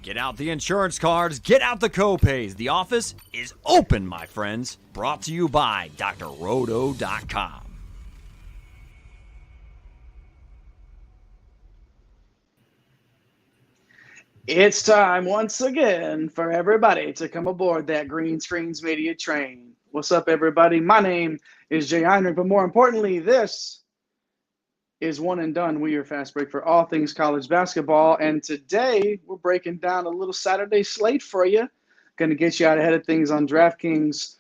Get out the insurance cards, get out the copays. The office is open, my friends. Brought to you by drroto.com. It's time once again for everybody to come aboard that Green Screens Media train. What's up, everybody? My name is Jay Heinrich, but more importantly, this is One and Done. We are Fast Break for all things college basketball, and today we're breaking down a little Saturday slate for you. Going to get you out ahead of things on DraftKings.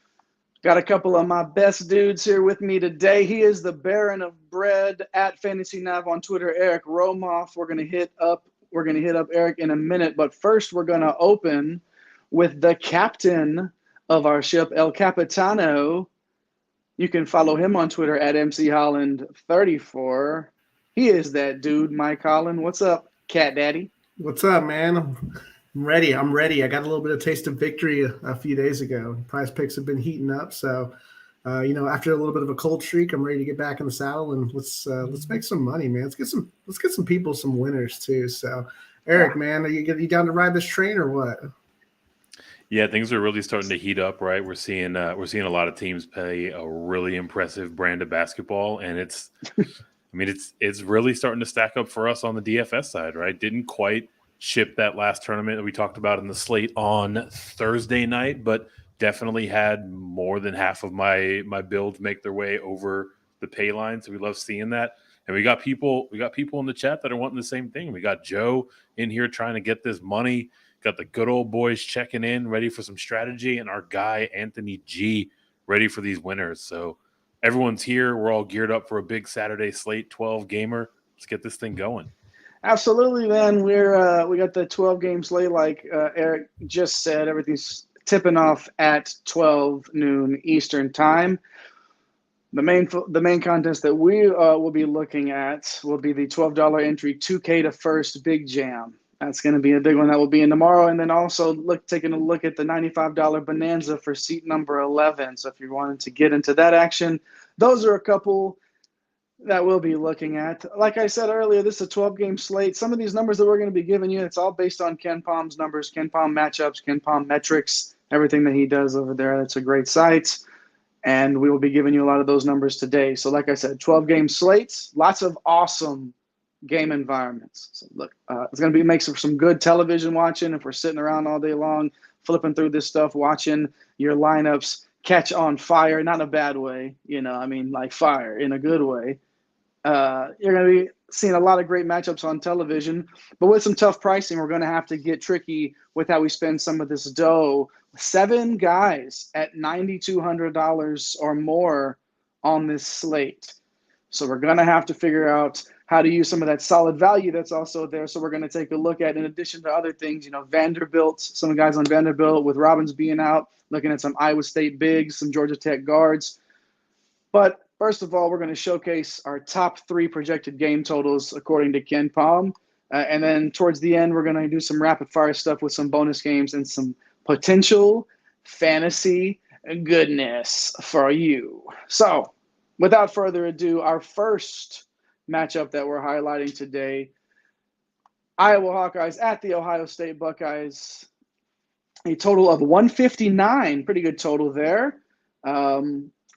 Got a couple of my best dudes here with me today. He is the Baron of Bread at Fantasy Nav on Twitter, Eric Romoff. We're going to hit up Eric in a minute, but first we're going to open with the captain of our ship, El Capitano. You can follow him on Twitter at MCHolland34. He is that dude, Mike Holland. What's up, Cat Daddy? What's up, man? I'm ready. I got a little bit of taste of victory a few days ago. Prize picks have been heating up, so after a little bit of a cold streak, I'm ready to get back in the saddle and let's make some money, man. Let's get some people some winners too. So, Eric, man, are you down to ride this train or what? Yeah, things are really starting to heat up, right? We're seeing a lot of teams play a really impressive brand of basketball, and it's really starting to stack up for us on the DFS side, right? Didn't quite ship that last tournament that we talked about in the slate on Thursday night, but definitely had more than half of my builds make their way over the pay line. So we love seeing that. And we got people in the chat that are wanting the same thing. We got Joe in here trying to get this money. Got the good old boys checking in, ready for some strategy, and our guy Anthony G ready for these winners. So everyone's here. We're all geared up for a big Saturday slate, 12 gamer. Let's get this thing going. Absolutely, man. We got the 12 game slate, like Eric just said. Everything's tipping off at 12 noon Eastern time. The main contest that we will be looking at will be the $12 entry 2K to first big jam. That's going to be a big one that will be in tomorrow. And then also taking a look at the $95 bonanza for seat number 11. So if you're wanting to get into that action, those are a couple that we'll be looking at. Like I said earlier, this is a 12-game slate. Some of these numbers that we're going to be giving you, it's all based on Ken Palm's numbers, Ken Palm matchups, Ken Palm metrics, everything that he does over there. That's a great site. And we will be giving you a lot of those numbers today. So like I said, 12-game slates, lots of awesome game environments. So look, it's going to make some good television watching if we're sitting around all day long, flipping through this stuff, watching your lineups catch on fire, not in a bad way, like fire in a good way. You're going to be seeing a lot of great matchups on television, but with some tough pricing, we're going to have to get tricky with how we spend some of this dough. 7 guys at $9,200 or more on this slate. So we're going to have to figure out how to use some of that solid value that's also there. So we're going to take a look at, in addition to other things, Vanderbilt, some guys on Vanderbilt with Robbins being out, looking at some Iowa State bigs, some Georgia Tech guards. But first of all, we're going to showcase our top 3 projected game totals according to Ken Palm. And then towards the end, we're going to do some rapid fire stuff with some bonus games and some potential fantasy goodness for you. So without further ado, our first matchup that we're highlighting today, Iowa Hawkeyes at the Ohio State Buckeyes. A total of 159, pretty good total there.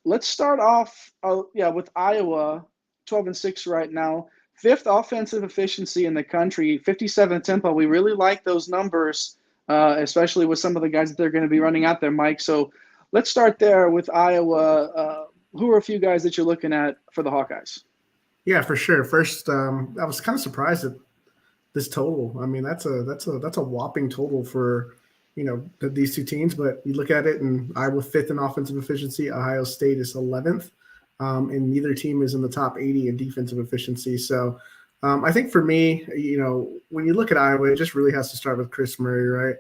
Let's start off with Iowa, 12-6 right now. 5th offensive efficiency in the country, 57 tempo. We really like those numbers, especially with some of the guys that they're going to be running out there, Mike. So let's start there with Iowa. Who are a few guys that you're looking at for the Hawkeyes? Yeah, for sure. First, I was kind of surprised at this total. I mean, that's a whopping total for these two teams. But you look at it, and Iowa 5th in offensive efficiency, Ohio State is 11th, and neither team is in the top 80 in defensive efficiency. So I think for me, when you look at Iowa, it just really has to start with Chris Murray, right?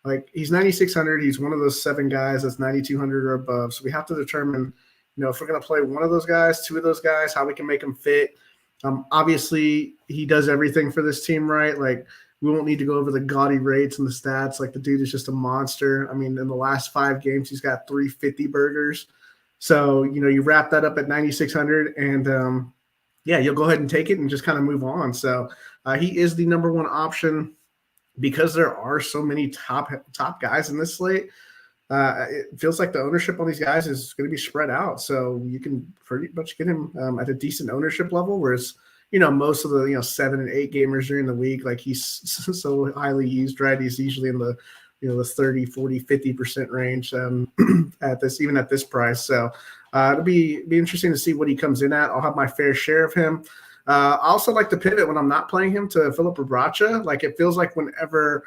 Like, he's 9,600. He's one of those 7 guys that's 9,200 or above. So we have to determine, if we're going to play one of those guys, 2 of those guys, how we can make them fit. Obviously, he does everything for this team, right? Like, we won't need to go over the gaudy rates and the stats. Like, the dude is just a monster. I mean, in the last 5 games, he's got 350 burgers. So, you wrap that up at 9,600 and, you'll go ahead and take it and just kind of move on. So he is the number 1 option because there are so many top guys in this slate, it feels like the ownership on these guys is going to be spread out. So you can pretty much get him at a decent ownership level, whereas, most of the, 7 and 8 gamers during the week, like he's so highly used, right? He's usually in the, the 30, 40, 50% range at this price. So it'll be interesting to see what he comes in at. I'll have my fair share of him. I also like to pivot when I'm not playing him to Filip Rebraca. Like it feels like whenever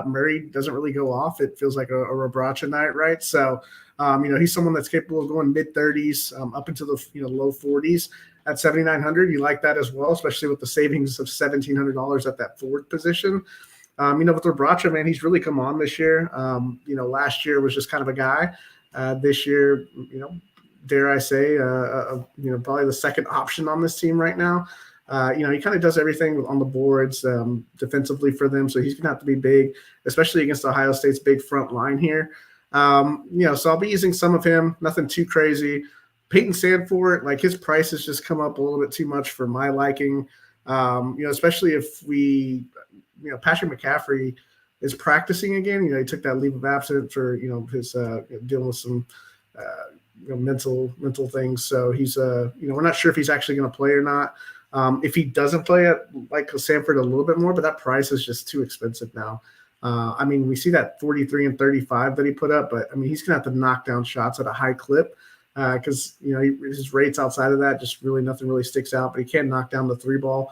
Murray doesn't really go off, it feels like a Rebraca night, right? So, he's someone that's capable of going mid-30s up into the low 40s at 7,900. You like that as well, especially with the savings of $1,700 at that forward position. With Rebraca, man, he's really come on this year. Last year was just kind of a guy. This year, dare I say, probably the second option on this team right now. He kind of does everything on the boards defensively for them, so he's going to have to be big, especially against Ohio State's big front line here. So I'll be using some of him, nothing too crazy. Peyton Sandfort, like his price has just come up a little bit too much for my liking, especially if Patrick McCaffrey is practicing again. He took that leave of absence for, his dealing with some mental things. So he's, we're not sure if he's actually going to play or not. If he doesn't play it, like Sanford a little bit more, but that price is just too expensive now. We see that 43 and 35 that he put up, but he's going to have to knock down shots at a high clip because, his rates outside of that, just really nothing really sticks out, but he can't knock down the 3-ball.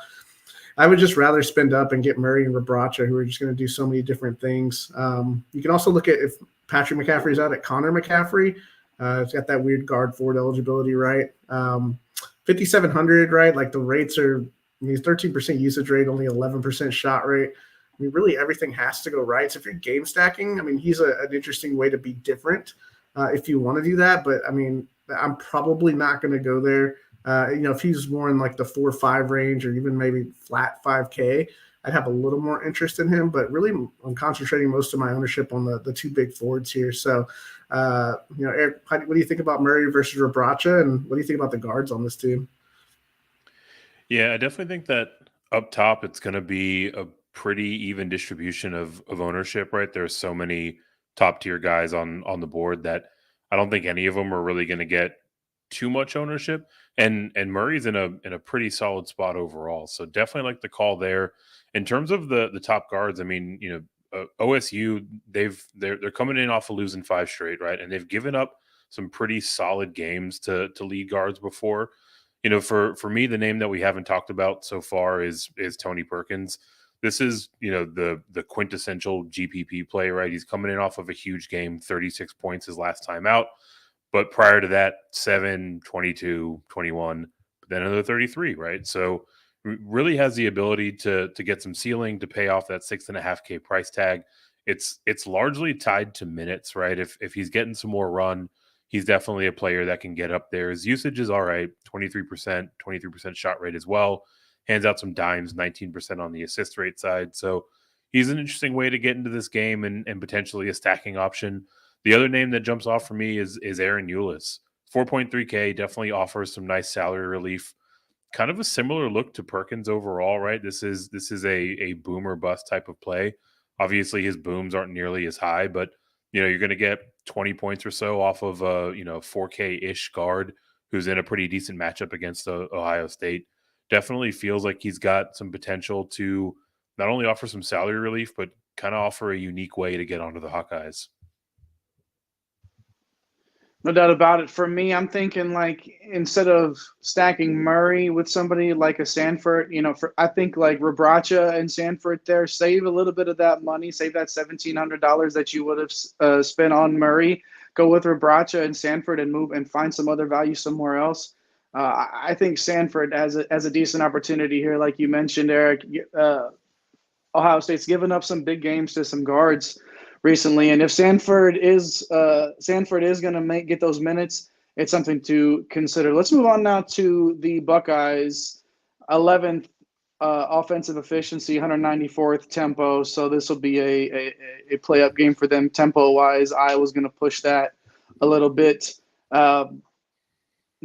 I would just rather spend up and get Murray and Rebraca, who are just going to do so many different things. You can also look at if Patrick McCaffrey's out at Connor McCaffrey. It's got that weird guard forward eligibility, right? 5,700, right? Like the rates are, 13% usage rate, only 11% shot rate. Really everything has to go right. So if you're game stacking, he's an interesting way to be different if you want to do that. But I'm probably not going to go there. If he's more in like the 4 or 5 range or even maybe flat 5K, I'd have a little more interest in him. But really, I'm concentrating most of my ownership on the 2 big forwards here. So, Eric, what do you think about Murray versus Rebraca, and what do you think about the guards on this team? Yeah, I definitely think that up top, it's going to be a pretty even distribution of ownership, right? There's so many top tier guys on the board that I don't think any of them are really going to get too much ownership. And Murray's in a pretty solid spot overall. So definitely like the call there. In terms of the top guards, OSU, they're coming in off of losing 5 straight, right? And they've given up some pretty solid games to lead guards before. For me, the name that we haven't talked about so far is Tony Perkins. This is, the quintessential GPP play, right? He's coming in off of a huge game, 36 points his last time out. But prior to that, 7, 22, 21, but then another 33, right? So really has the ability to get some ceiling to pay off that 6.5K price tag. It's largely tied to minutes, right? If he's getting some more run, he's definitely a player that can get up there. His usage is all right, 23% shot rate as well. Hands out some dimes, 19% on the assist rate side. So he's an interesting way to get into this game and potentially a stacking option. The other name that jumps off for me is Aaron Eulis. 4.3K definitely offers some nice salary relief. Kind of a similar look to Perkins overall, right? This is a boomer bust type of play. Obviously, his booms aren't nearly as high, but you're going to get 20 points or so off of a 4K-ish guard who's in a pretty decent matchup against Ohio State. Definitely feels like he's got some potential to not only offer some salary relief, but kind of offer a unique way to get onto the Hawkeyes. No doubt about it. For me, I'm thinking like instead of stacking Murray with somebody like a Sanford, I think like Rebraca and Sanford there, save a little bit of that money, save that $1,700 that you would have spent on Murray, go with Rebraca and Sanford and move and find some other value somewhere else. I think Sanford has a decent opportunity here, like you mentioned, Eric. Ohio State's given up some big games to some guards recently, and if Sanford is going to get those minutes, it's something to consider. Let's move on now to the Buckeyes. 11th offensive efficiency, 194th tempo. So this will be a play up game for them tempo wise. Iowa's going to push that a little bit.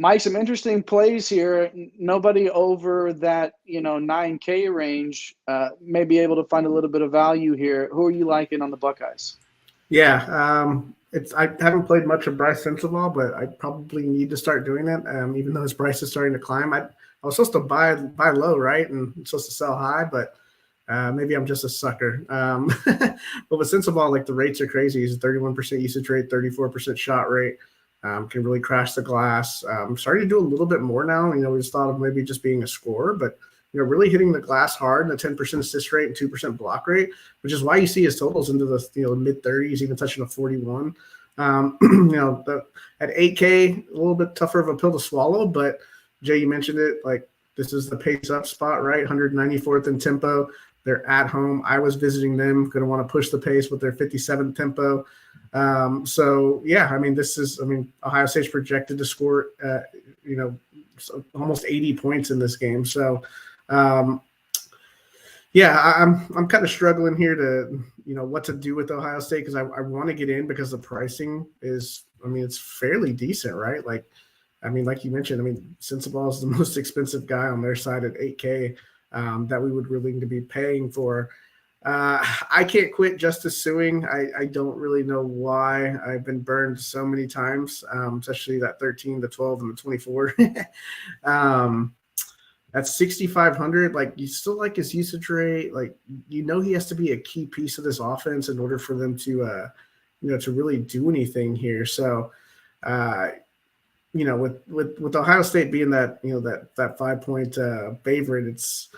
Mike, some interesting plays here. Nobody over that 9K range may be able to find a little bit of value here. Who are you liking on the Buckeyes? Yeah, I haven't played much of Bryce Sensabaugh, but I probably need to start doing that. Even though his price is starting to climb, I was supposed to buy low, right, and I'm supposed to sell high, but maybe I'm just a sucker. But with Sensabaugh, like the rates are crazy. He's a 31% usage rate, 34% shot rate. Can really crash the glass. Starting to do a little bit more now. We just thought of maybe just being a scorer, but really hitting the glass hard, and a 10% assist rate and 2% block rate, which is why you see his totals into the mid 30s, even touching a 41. At 8K, a little bit tougher of a pill to swallow, but Jay, you mentioned it. Like, this is the pace up spot, right? 194th in tempo. They're at home. I was visiting them. Going to want to push the pace with their 57th tempo. Ohio State's projected to score, almost 80 points in this game. So, I'm kind of struggling here to, what to do with Ohio State, because I want to get in because the pricing is, it's fairly decent, right? Like you mentioned, Sensabaugh is the most expensive guy on their side at 8K that we would really need to be paying for. I can't quit Justice Suing. I don't really know why. I've been burned so many times, especially that 13, the 12, and the 24. At 6,500, like, you still like his usage rate. Like, he has to be a key piece of this offense in order for them to, to really do anything here. So, with Ohio State being that, that 5-point favorite, it's,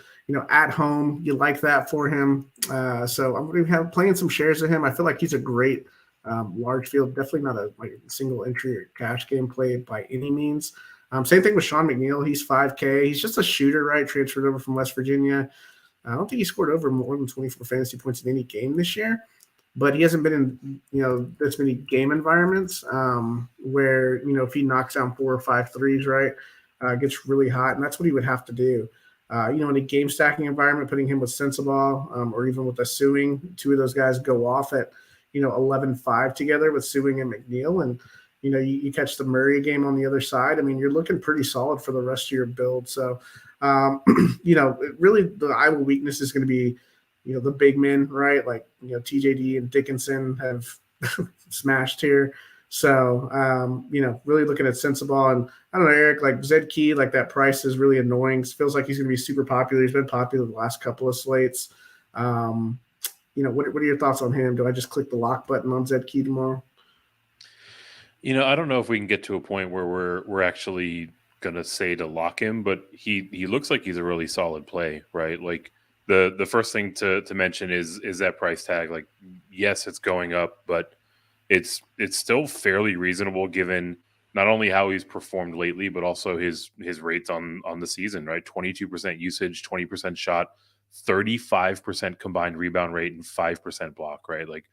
at home, you like that for him. So I'm going to have playing some shares of him. I feel like he's a great large field, definitely not a single entry or cash game play by any means. Same thing with Sean McNeil. He's 5K. He's just a shooter, right? Transferred over from West Virginia. I don't think he scored over more than 24 fantasy points in any game this year, but he hasn't been in, this many game environments where, if he knocks down 4 or 5 threes, right, gets really hot. And that's what he would have to do. In a game stacking environment, putting him with Sensabaugh or even with a Suing, two of those guys go off at, 11-5 together with Suing and McNeil. And, you catch the Murray game on the other side. You're looking pretty solid for the rest of your build. So, really the Iowa weakness is going to be, the big men, right? Like, TJD and Dickinson have smashed here. So, really looking at Sensabaugh, and I don't know, Eric, like Zed Key, like that price is really annoying. Feels like he's going to be super popular. He's been popular the last couple of slates. What are your thoughts on him? Do I just click the lock button on Zed Key tomorrow? I don't know if we can get to a point where we're actually going to say to lock him, but he looks like he's a really solid play, right? Like the first thing to mention is that price tag. Like, yes, it's going up, but it's still fairly reasonable given not only how he's performed lately, but also his rates on the season, right? 22% usage, 20% shot, 35% combined rebound rate, and 5% block, right? Like,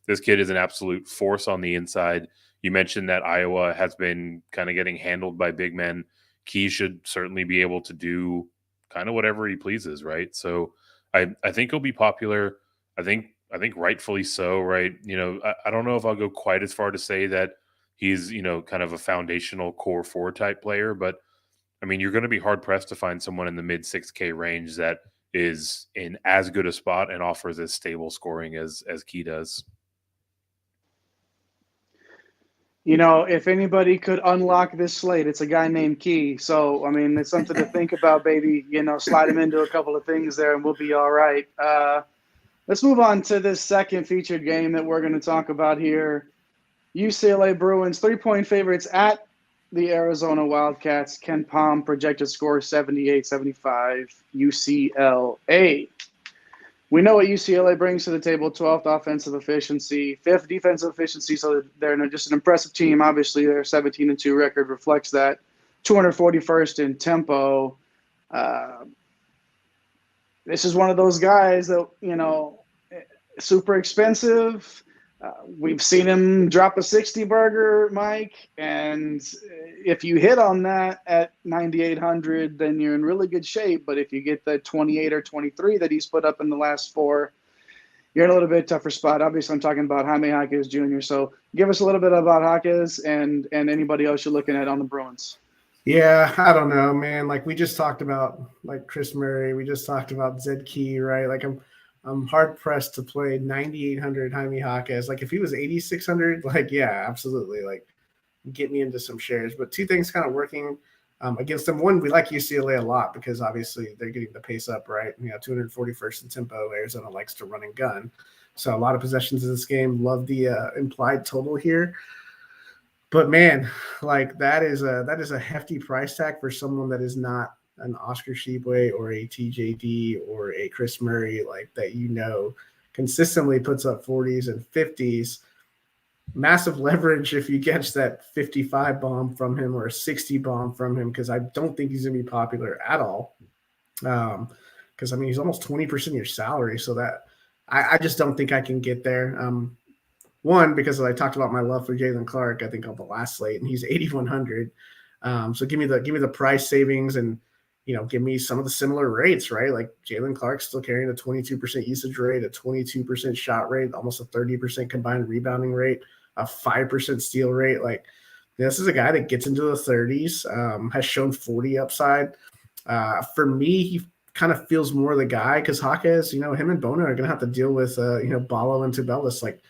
this kid is an absolute force on the inside. You mentioned that Iowa has been kind of getting handled by big men. Key should certainly be able to do kind of whatever he pleases, right? So I think he'll be popular. I think rightfully so, right? I don't know if I'll go quite as far to say that he's, kind of a foundational core 4 type player, but you're going to be hard pressed to find someone in the mid 6K range that is in as good a spot and offers as stable scoring as Key does. If anybody could unlock this slate, it's a guy named Key. So, it's something to think about, baby. Slide him into a couple of things there and we'll be all right. Let's move on to this second featured game that we're going to talk about here. UCLA Bruins, 3-point favorites at the Arizona Wildcats. Ken Palm projected score 78-75 UCLA. We know what UCLA brings to the table: 12th offensive efficiency, 5th defensive efficiency. So they're just an impressive team. Obviously, their 17-2 record reflects that. 241st in tempo. This is one of those guys that, super expensive. We've seen him drop a 60 burger, Mike. And if you hit on that at 9,800, then you're in really good shape. But if you get the 28 or 23 that he's put up in the last 4, you're in a little bit tougher spot. Obviously, I'm talking about Jaime Jaquez Jr. So give us a little bit about Jaquez and anybody else you're looking at on the Bruins. Yeah, I don't know, man. Like we just talked about, like Chris Murray, we just talked about Zed Key, right? Like I'm hard pressed to play 9,800 Jaime Jaquez. Like if he was 8,600, like yeah, absolutely. Like get me into some shares. But two things kind of working against them. One, we like UCLA a lot because obviously they're getting the pace up, right? 241st in tempo. Arizona likes to run and gun. So a lot of possessions in this game. Love the implied total here. But man, like that is a hefty price tag for someone that is not an Oscar Tshiebwe or a TJD or a Chris Murray, like that consistently puts up 40s and 50s. Massive leverage if you catch that 55 bomb from him or a 60 bomb from him, because I don't think he's going to be popular at all. Because I mean, he's almost 20% of your salary, so that I just don't think I can get there. One, because I talked about my love for Jalen Clark, I think on the last slate, and he's 8,100. So give me the price savings and give me some of the similar rates, right? Like Jalen Clark's still carrying a 22% usage rate, a 22% shot rate, almost a 30% combined rebounding rate, a 5% steal rate. Like this is a guy that gets into the 30s, has shown 40 upside. For me, he kind of feels more the guy because Jaquez, him and Bona are going to have to deal with, Ballo and Tubelis. Like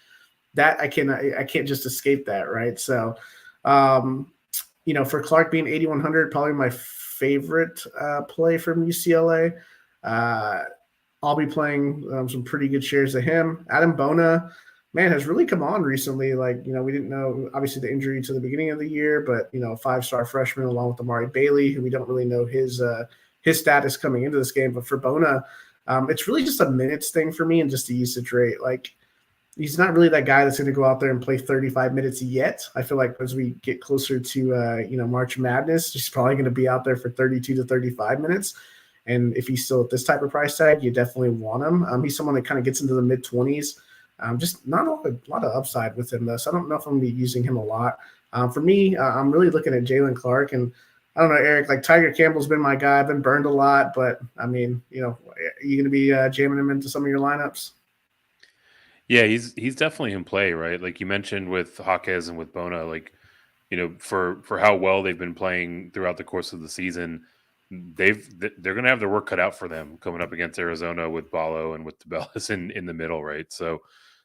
that, I can't just escape that, right? So, for Clark being 8,100, probably my favorite play from UCLA. I'll be playing some pretty good shares of him. Adam Bona, man, has really come on recently. Like, we didn't know, obviously, the injury to the beginning of the year, but, 5-star freshman along with Amari Bailey, who we don't really know his status coming into this game. But for Bona, it's really just a minutes thing for me and just the usage rate. Like, he's not really that guy that's going to go out there and play 35 minutes yet. I feel like as we get closer to, March Madness, he's probably going to be out there for 32 to 35 minutes. And if he's still at this type of price tag, you definitely want him. He's someone that kind of gets into the mid-20s. Just not a lot of upside with him, though. So I don't know if I'm going to be using him a lot. For me, I'm really looking at Jalen Clark. And I don't know, Eric, like Tiger Campbell's been my guy. I've been burned a lot. But, I mean, are you going to be jamming him into some of your lineups? Yeah, he's definitely in play, right? Like you mentioned with Jaquez and with Bona, like, for how well they've been playing throughout the course of the season, they're going to have their work cut out for them coming up against Arizona with Ballo and with Tubelis in the middle, right? So,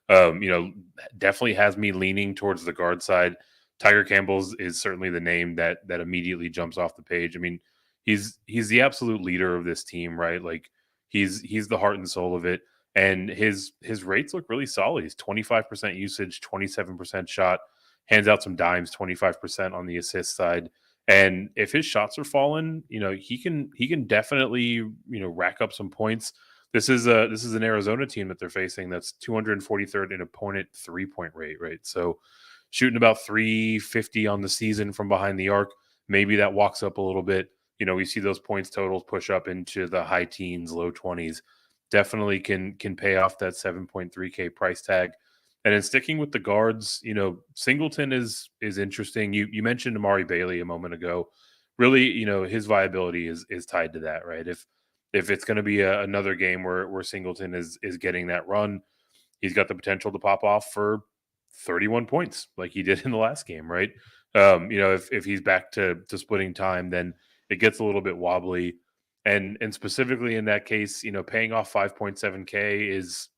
definitely has me leaning towards the guard side. Tiger Campbell's is certainly the name that immediately jumps off the page. I mean, he's the absolute leader of this team, right? Like he's the heart and soul of it. And his rates look really solid. He's 25% usage, 27% shot, hands out some dimes, 25% on the assist side. And if his shots are falling, he can definitely, rack up some points. This is an Arizona team that they're facing that's 243rd in opponent 3-point rate, right? So shooting about 350 on the season from behind the arc. Maybe that walks up a little bit. We see those points totals push up into the high teens, low 20s. Definitely can pay off that 7.3K price tag. And then sticking with the guards, Singleton is interesting. You mentioned Amari Bailey a moment ago. Really, his viability is tied to that, right? If it's going to be another game where Singleton is getting that run, he's got the potential to pop off for 31 points like he did in the last game, right? If he's back to splitting time, then it gets a little bit wobbly. And specifically in that case, paying off 5.7K is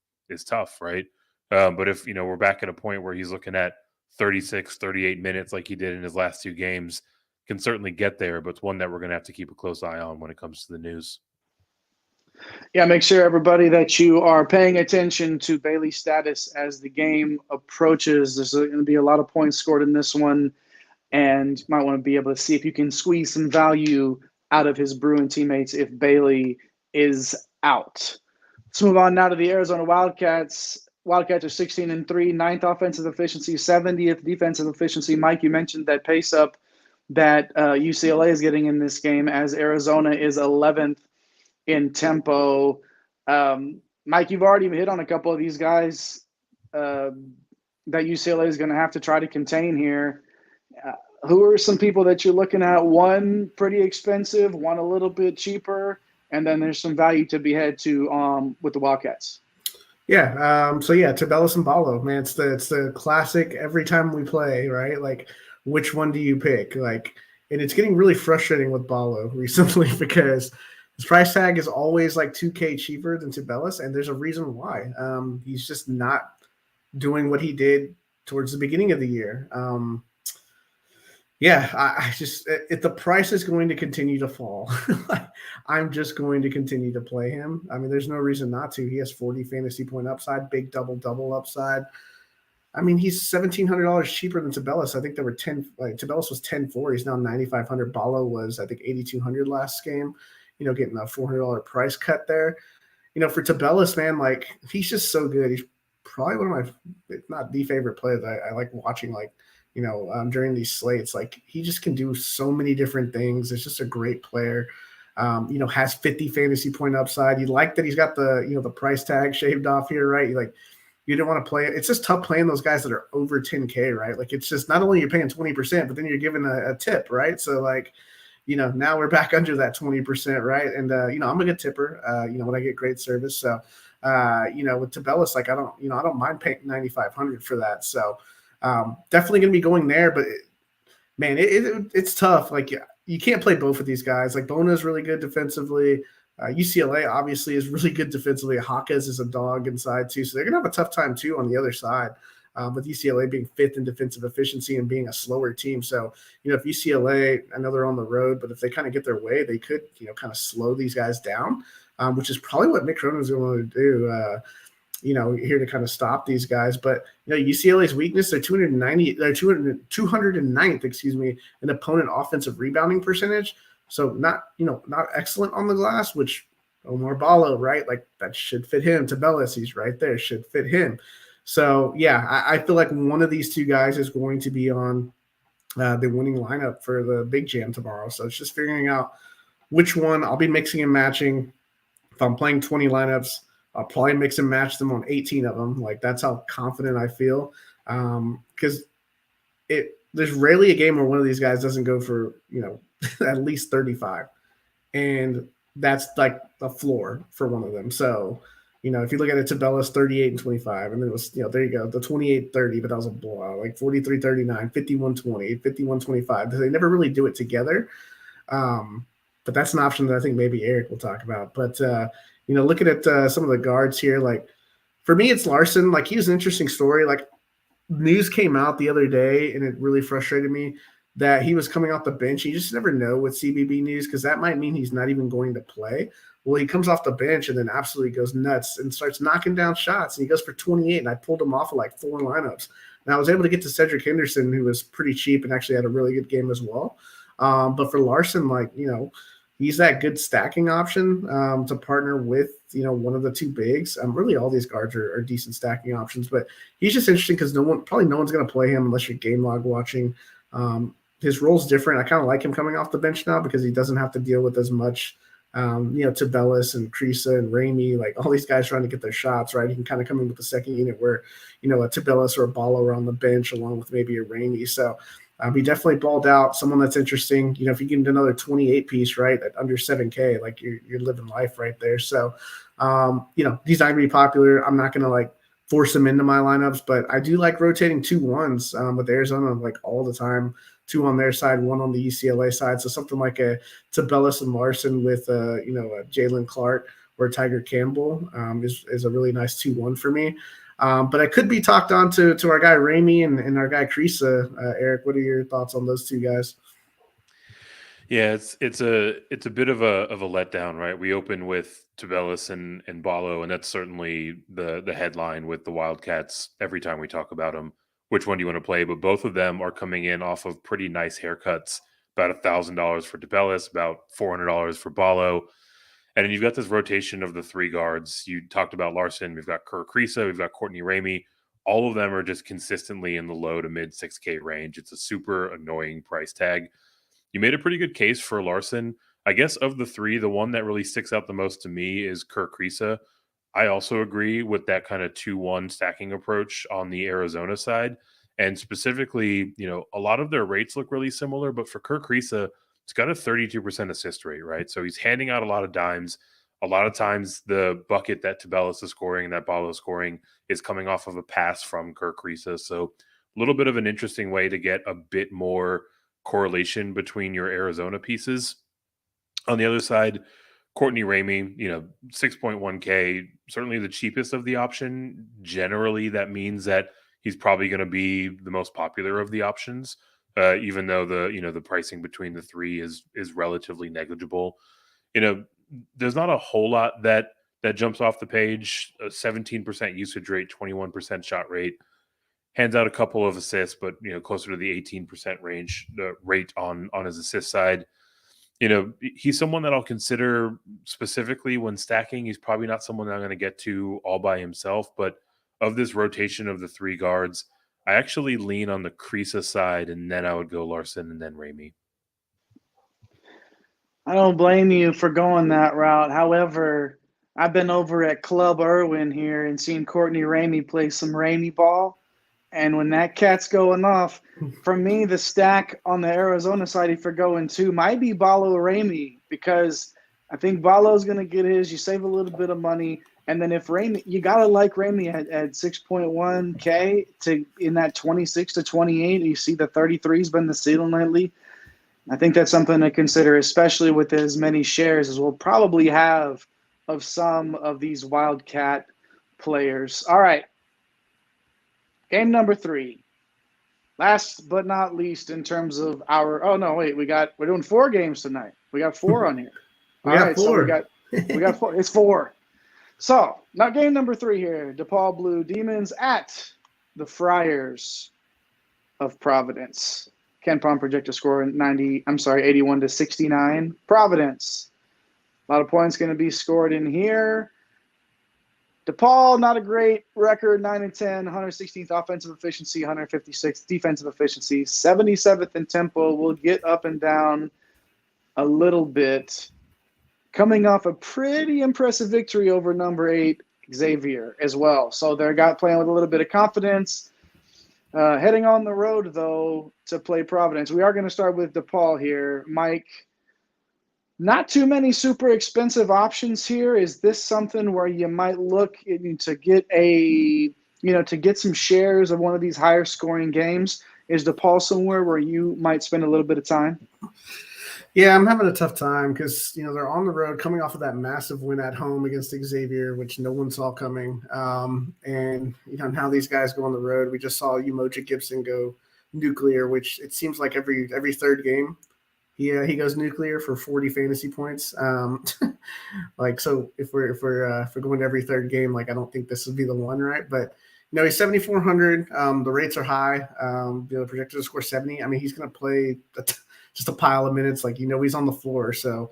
tough, right? But if, we're back at a point where he's looking at 36, 38 minutes like he did in his last two games, can certainly get there, but it's one that we're going to have to keep a close eye on when it comes to the news. Yeah, make sure, everybody, that you are paying attention to Bailey's status as the game approaches. There's going to be a lot of points scored in this one, and you might want to be able to see if you can squeeze some value out of his Bruin teammates if Bailey is out. Let's move on now to the Arizona Wildcats. Wildcats are 16-3, ninth offensive efficiency, 70th defensive efficiency. Mike, you mentioned that pace up that UCLA is getting in this game, as Arizona is 11th in tempo. Mike, you've already hit on a couple of these guys that UCLA is going to have to try to contain here. Who are some people that you're looking at? One pretty expensive, one a little bit cheaper, and then there's some value to be had to with the Wildcats. Yeah. So Tubelis and Ballo, man, it's the classic every time we play, right? Like, which one do you pick? Like, And it's getting really frustrating with Ballo recently because his price tag is always like 2K cheaper than Tubelis, and there's a reason why. He's just not doing what he did towards the beginning of the year. I just if the price is going to continue to fall, I'm just going to continue to play him. I mean, there's no reason not to. He has 40 fantasy point upside, big double upside. I mean, he's $1,700 cheaper than Tubelis. I think there were 10. Like Tubelis was 10.4. He's now 9,500. Ballo was, I think, 8,200 last game. Getting a $400 price cut there. For Tubelis, man, like he's just so good. He's probably one of my, if not the favorite players I like watching. Like during these slates, like he just can do so many different things. It's just a great player. Has 50 fantasy point upside. You like that he's got the price tag shaved off here, right? You don't want to play it. It's just tough playing those guys that are over 10K, right? Like it's just not only you're paying 20%, but then you're giving a tip, right? So now we're back under that 20%, right? And I'm a good tipper, when I get great service. So with Tubelis, like I don't mind paying 9,500 for that. So definitely going to be going there, but it's tough. Like you can't play both of these guys. Like Bona is really good defensively. UCLA obviously is really good defensively. Hawkes is a dog inside too, so they're gonna have a tough time too on the other side. With UCLA being fifth in defensive efficiency and being a slower team. So if UCLA, I know they're on the road, but if they kind of get their way, they could kind of slow these guys down, which is probably what Mick Cronin is going to do. Here to kind of stop these guys. But UCLA's weakness, they're 209th, in opponent offensive rebounding percentage. So not excellent on the glass, which Omar Ballo, right? Like that should fit him. Tubelis, he's right there, should fit him. So I feel like one of these two guys is going to be on the winning lineup for the big jam tomorrow. So it's just figuring out which one. I'll be mixing and matching. If I'm playing 20 lineups, I'll probably mix and match them on 18 of them. Like that's how confident I feel. Because there's rarely a game where one of these guys doesn't go for, at least 35. And that's like the floor for one of them. So, if you look at it, Tubelis 38 and 25, and then it was, there you go, the 28-30, but that was a blowout, like 43-39, 51-20, 51-25. They never really do it together. But that's an option that I think maybe Eric will talk about. But, looking at some of the guards here, like for me, it's Larson. Like he was an interesting story. Like news came out the other day, and it really frustrated me that he was coming off the bench. You just never know with CBB news because that might mean he's not even going to play. Well, he comes off the bench and then absolutely goes nuts and starts knocking down shots. And he goes for 28, and I pulled him off of like 4 lineups. And I was able to get to Cedric Henderson, who was pretty cheap and actually had a really good game as well. But for Larson, he's that good stacking option to partner with, one of the two bigs. Really, all these guards are decent stacking options, but he's just interesting because no one's going to play him unless you're game log watching. His role's different. I kind of like him coming off the bench now because he doesn't have to deal with as much, Tubelis and Krisa and Ramey, like all these guys trying to get their shots, right? He can kind of come in with the second unit where, a Tubelis or a Ballo are on the bench along with maybe a Ramey. So he definitely balled out. Someone that's interesting. If you get another 28 piece, right, at under 7K, like you're living life right there. So, these aren't going to be popular. I'm not going to force them into my lineups, but I do like rotating 2 ones with Arizona all the time. 2 on their side, 1 on the UCLA side. So something like a Tubelis and Larson with a Jalen Clark or Tiger Campbell is a really nice 2-1 for me. But I could be talked on to our guy Ramey and our guy Krisa. Eric, what are your thoughts on those 2 guys? Yeah, it's a bit of a letdown, right? We open with Tubelis and Ballo, and that's certainly the headline with the Wildcats every time we talk about them. Which one do you want to play? But both of them are coming in off of pretty nice haircuts. About $1,000 for Tubelis, about $400 for Ballo. And then you've got this rotation of the 3 guards. You talked about Larson. We've got Kerr Krisa. We've got Courtney Ramey. All of them are just consistently in the low to mid 6K range. It's a super annoying price tag. You made a pretty good case for Larson. I guess of the 3, the one that really sticks out the most to me is Kerr Krisa. I also agree with that kind of 2-1 stacking approach on the Arizona side. And specifically, a lot of their rates look really similar, but for Kerr Krisa, it's got a 32% assist rate, right? So he's handing out a lot of dimes. A lot of times the bucket that Tubelis is scoring, that Ballo is scoring, is coming off of a pass from Kerr Krisa. So a little bit of an interesting way to get a bit more correlation between your Arizona pieces. On the other side, Courtney Ramey, 6.1K, certainly the cheapest of the option. Generally, that means that he's probably going to be the most popular of the options, even though the pricing between the three is relatively negligible. There's not a whole lot that jumps off the page. 17% usage rate, 21% shot rate, hands out a couple of assists, but closer to the 18% range, the rate on his assist side. He's someone that I'll consider specifically when stacking. He's probably not someone that I'm going to get to all by himself, but of this rotation of the three guards, I actually lean on the Kriisa side, and then I would go Larson and then Ramey. I don't blame you for going that route. However, I've been over at Club Irwin here and seen Courtney Ramey play some Ramey ball. And when that cat's going off, for me, the stack on the Arizona side, if you're going to, might be Balo Ramey, because I think Balo's going to get his. You save a little bit of money. And then if Ramey, you got to like Ramey at 6.1K to in that 26 to 28. You see the 33's been the ceiling lately. I think that's something to consider, especially with as many shares as we'll probably have of some of these Wildcat players. All right. Game number 3. Last but not least in terms of our we're doing 4 games tonight. We got 4 on here. We got 4. So we got 4. It's 4. So now game number 3 here. DePaul Blue Demons at the Friars of Providence. Ken Palm projected score 81 to 69. Providence. A lot of points going to be scored in here. DePaul, not a great record, 9-10, 116th offensive efficiency, 156th defensive efficiency, 77th in tempo. Will get up and down a little bit. Coming off a pretty impressive victory over number 8, Xavier, as well. So they're playing with a little bit of confidence. Heading on the road, though, to play Providence. We are going to start with DePaul here. Mike, not too many super expensive options here. Is this something where you might look to get some shares of one of these higher scoring games? Is DePaul somewhere where you might spend a little bit of time? Yeah, I'm having a tough time because, they're on the road coming off of that massive win at home against Xavier, which no one saw coming. And how these guys go on the road. We just saw Umoja Gibson go nuclear, which it seems like every third game. He goes nuclear for 40 fantasy points. So if we're going to every third game, I don't think this would be the one, right? But he's 7,400. The rates are high. Projected to score 70. I mean, he's going to play just a pile of minutes. He's on the floor, so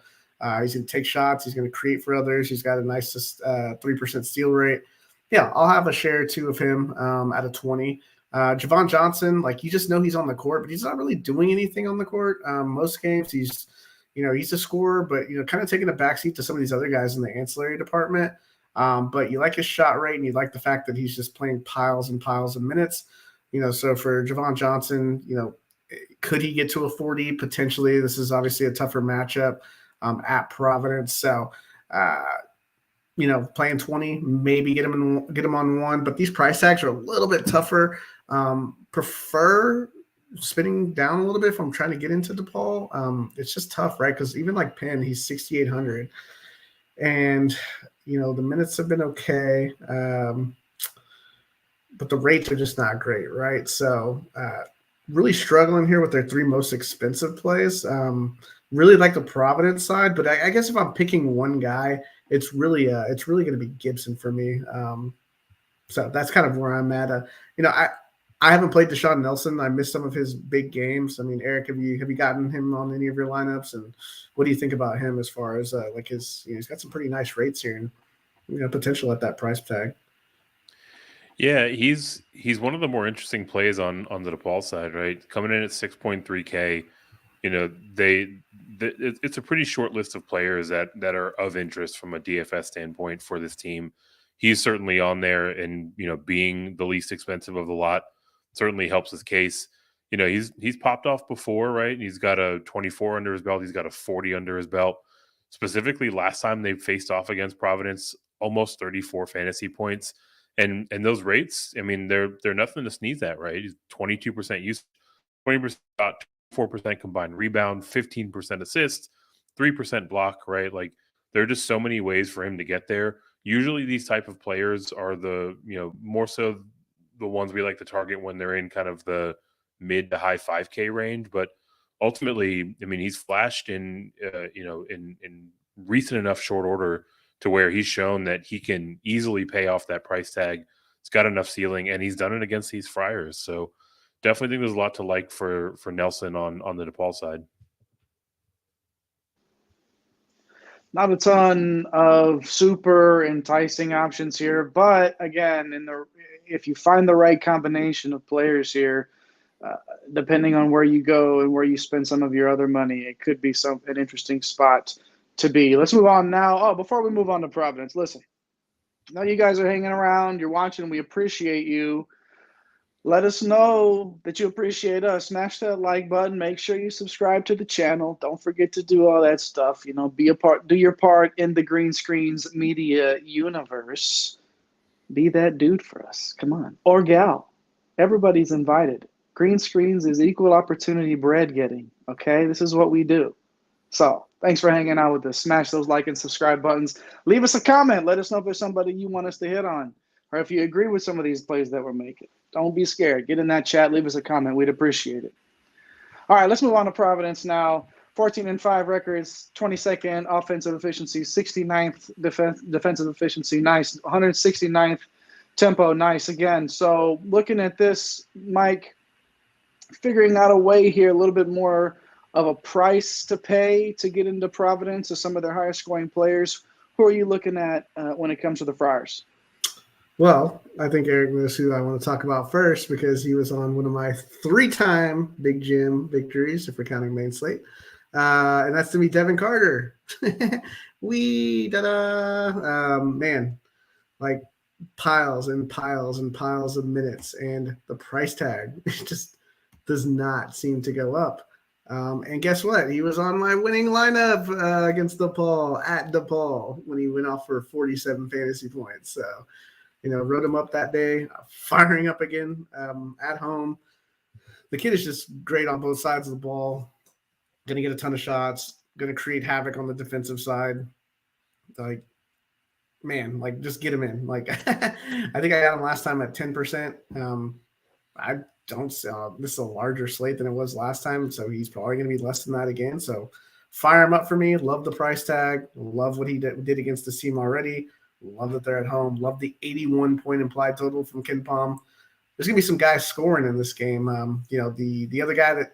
he's going to take shots. He's going to create for others. He's got a nice 3% steal rate. Yeah, I'll have a share or two of him out of 20. Javon Johnson, you just know he's on the court, but he's not really doing anything on the court. Most games he's a scorer, but kind of taking a backseat to some of these other guys in the ancillary department. But you like his shot rate, and you like the fact that he's just playing piles and piles of minutes. So for Javon Johnson, could he get to a 40 potentially? This is obviously a tougher matchup at Providence. So playing 20, maybe get him on 1, but these price tags are a little bit tougher. Prefer spinning down a little bit if I'm trying to get into DePaul. It's just tough, right? Because even Penn, he's 6,800, and the minutes have been okay, but the rates are just not great, right? So really struggling here with their 3 most expensive plays. Really like the Providence side, but I guess if I'm picking one guy, it's really going to be Gibson for me. So that's kind of where I'm at. I haven't played Deshaun Nelson. I missed some of his big games. I mean, Eric, have you gotten him on any of your lineups? And what do you think about him as far as his? He's got some pretty nice rates here and potential at that price tag. Yeah, he's one of the more interesting plays on the DePaul side, right? Coming in at 6.3K, it's a pretty short list of players that are of interest from a DFS standpoint for this team. He's certainly on there, and being the least expensive of the lot certainly helps his case. He's popped off before, right? He's got a 24 under his belt. He's got a 40 under his belt. Specifically, last time they faced off against Providence, almost 34 fantasy points. And those rates, I mean, they're nothing to sneeze at, right? He's 22% use, 20% shot, 24% combined rebound, 15% assists, 3% block, right? Like there are just so many ways for him to get there. Usually these type of players are the, more so the ones we like to target when they're in kind of the mid to high 5K range. But ultimately, I mean, he's flashed in recent enough short order to where he's shown that he can easily pay off that price tag. It's got enough ceiling, and he's done it against these Friars. So definitely think there's a lot to like for Nelson on the DePaul side. Not a ton of super enticing options here, but again, if you find the right combination of players here, depending on where you go and where you spend some of your other money, it could be an interesting spot to be. Let's move on now. Oh, before we move on to Providence, listen. Now you guys are hanging around, you're watching, we appreciate you. Let us know that you appreciate us. Smash that like button. Make sure you subscribe to the channel. Don't forget to do all that stuff. Do your part in the Green Screens media universe. Be that dude for us. Come on. Or gal. Everybody's invited. Green Screens is equal opportunity bread getting. Okay? This is what we do. So, thanks for hanging out with us. Smash those like and subscribe buttons. Leave us a comment. Let us know if there's somebody you want us to hit on, or if you agree with some of these plays that we're making. Don't be scared. Get in that chat. Leave us a comment. We'd appreciate it. All right, let's move on to Providence now. 14-5 records, 22nd offensive efficiency, 69th defensive efficiency. Nice. 169th tempo. Nice again. So looking at this, Mike, figuring out a way here, a little bit more of a price to pay to get into Providence to some of their higher scoring players. Who are you looking at when it comes to the Friars? Well, I think Eric knows who I want to talk about first because he was on one of my 3-time Big Jim victories, if we're counting Main Slate. And that's to be Devin Carter. Man, like piles and piles and piles of minutes. And the price tag just does not seem to go up. And guess what? He was on my winning lineup against DePaul at DePaul when he went off for 47 fantasy points. So, wrote him up that day, firing up again at home. The kid is just great on both sides of the ball. Going to get a ton of shots. Going to create havoc on the defensive side. Just get him in. I think I got him last time at 10%. I don't. This is a larger slate than it was last time, so he's probably going to be less than that again. So fire him up for me. Love the price tag. Love what he did against this team already. Love that they're at home. Love the 81-point implied total from Ken Palm. There's going to be some guys scoring in this game. The other guy that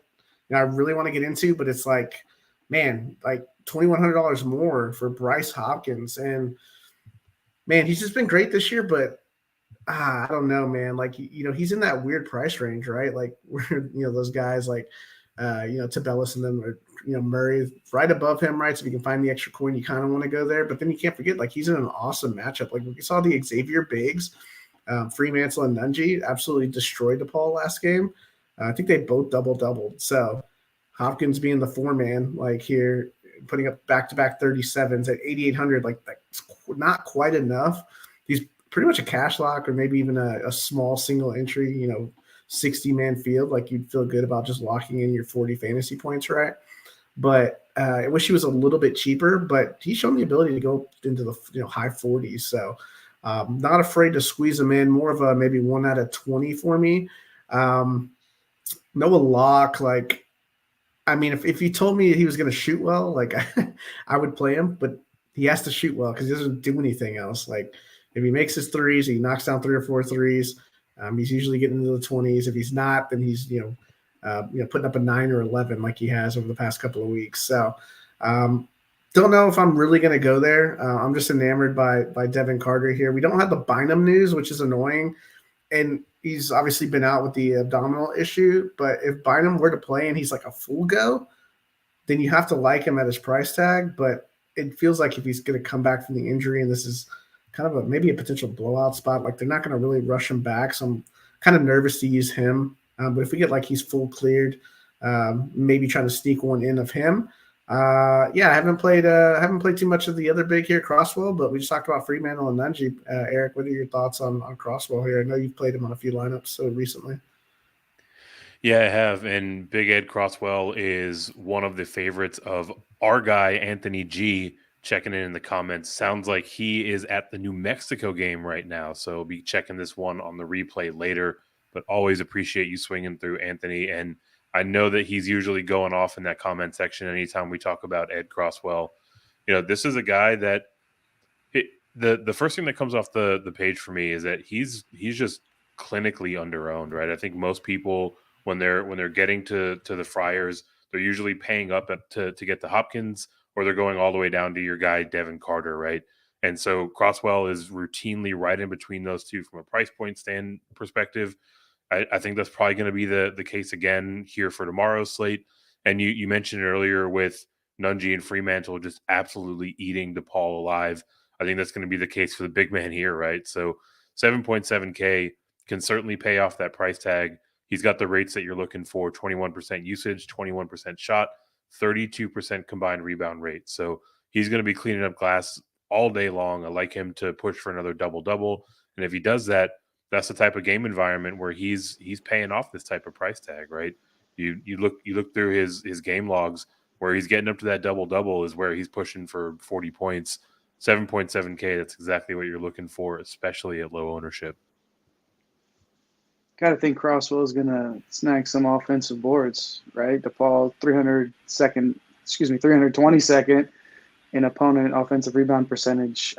I really want to get into, but it's $2,100 more for Bryce Hopkins. And, man, he's just been great this year, but I don't know, man. He's in that weird price range, right? Those guys Tabellis and them are, Murray right above him, right? So if you can find the extra coin, you kind of want to go there. But then you can't forget, he's in an awesome matchup. We saw the Xavier Biggs, Fremantle and Nunji absolutely destroyed DePaul last game. I think they both doubled. So Hopkins being the 4-man, here, putting up back-to-back 37s at 8,800, that's not quite enough. He's pretty much a cash lock or maybe even a small single entry, 60-man field. You'd feel good about just locking in your 40 fantasy points, right? But I wish he was a little bit cheaper, but he's shown the ability to go into the high 40s. So not afraid to squeeze him in. More of a maybe 1 out of 20 for me. Noah Locke, if you told me he was going to shoot well, I would play him, but he has to shoot well because he doesn't do anything else. If he makes his threes, he knocks down 3 or 4 threes. He's usually getting into the 20s. If he's not, then he's putting up a 9 or 11 like he has over the past couple of weeks. So don't know if I'm really going to go there. I'm just enamored by Devin Carter here. We don't have the Bynum news, which is annoying, and he's obviously been out with the abdominal issue. But if Bynum were to play and he's a full go, then you have to like him at his price tag. But it feels like if he's going to come back from the injury, and this is kind of maybe a potential blowout spot, they're not going to really rush him back. So I'm kind of nervous to use him. But if we get he's full cleared, maybe trying to sneak one in of him. I haven't played too much of the other big here, Crosswell, but we just talked about Fremantle and Nunji. Eric, what are your thoughts on Crosswell here? I know you've played him on a few lineups so recently. Yeah, I have. And Big Ed Crosswell is one of the favorites of our guy, Anthony G, checking in the comments. Sounds like he is at the New Mexico game right now. So we'll be checking this one on the replay later. But always appreciate you swinging through, Anthony. And I know that he's usually going off in that comment section anytime we talk about Ed Crosswell. This is a guy that the first thing that comes off the page for me is that he's just clinically underowned, right? I think most people when they're getting to the Friars, they're usually paying up to get the Hopkins, or they're going all the way down to your guy Devin Carter, right? And so Crosswell is routinely right in between those two from a price point perspective. I think that's probably going to be the case again here for tomorrow's slate. And you mentioned earlier with Nunji and Fremantle just absolutely eating DePaul alive. I think that's going to be the case for the big man here, right? So 7.7K can certainly pay off that price tag. He's got the rates that you're looking for: 21% usage, 21% shot, 32% combined rebound rate. So he's going to be cleaning up glass all day long. I like him to push for another double-double. And if he does that, that's the type of game environment where he's paying off this type of price tag, right? You look through his game logs where he's getting up to that double-double is where he's pushing for 40 points. 7.7K, that's exactly what you're looking for, especially at low ownership. Got to think Crosswell is going to snag some offensive boards, right? DePaul 322nd in opponent offensive rebound percentage.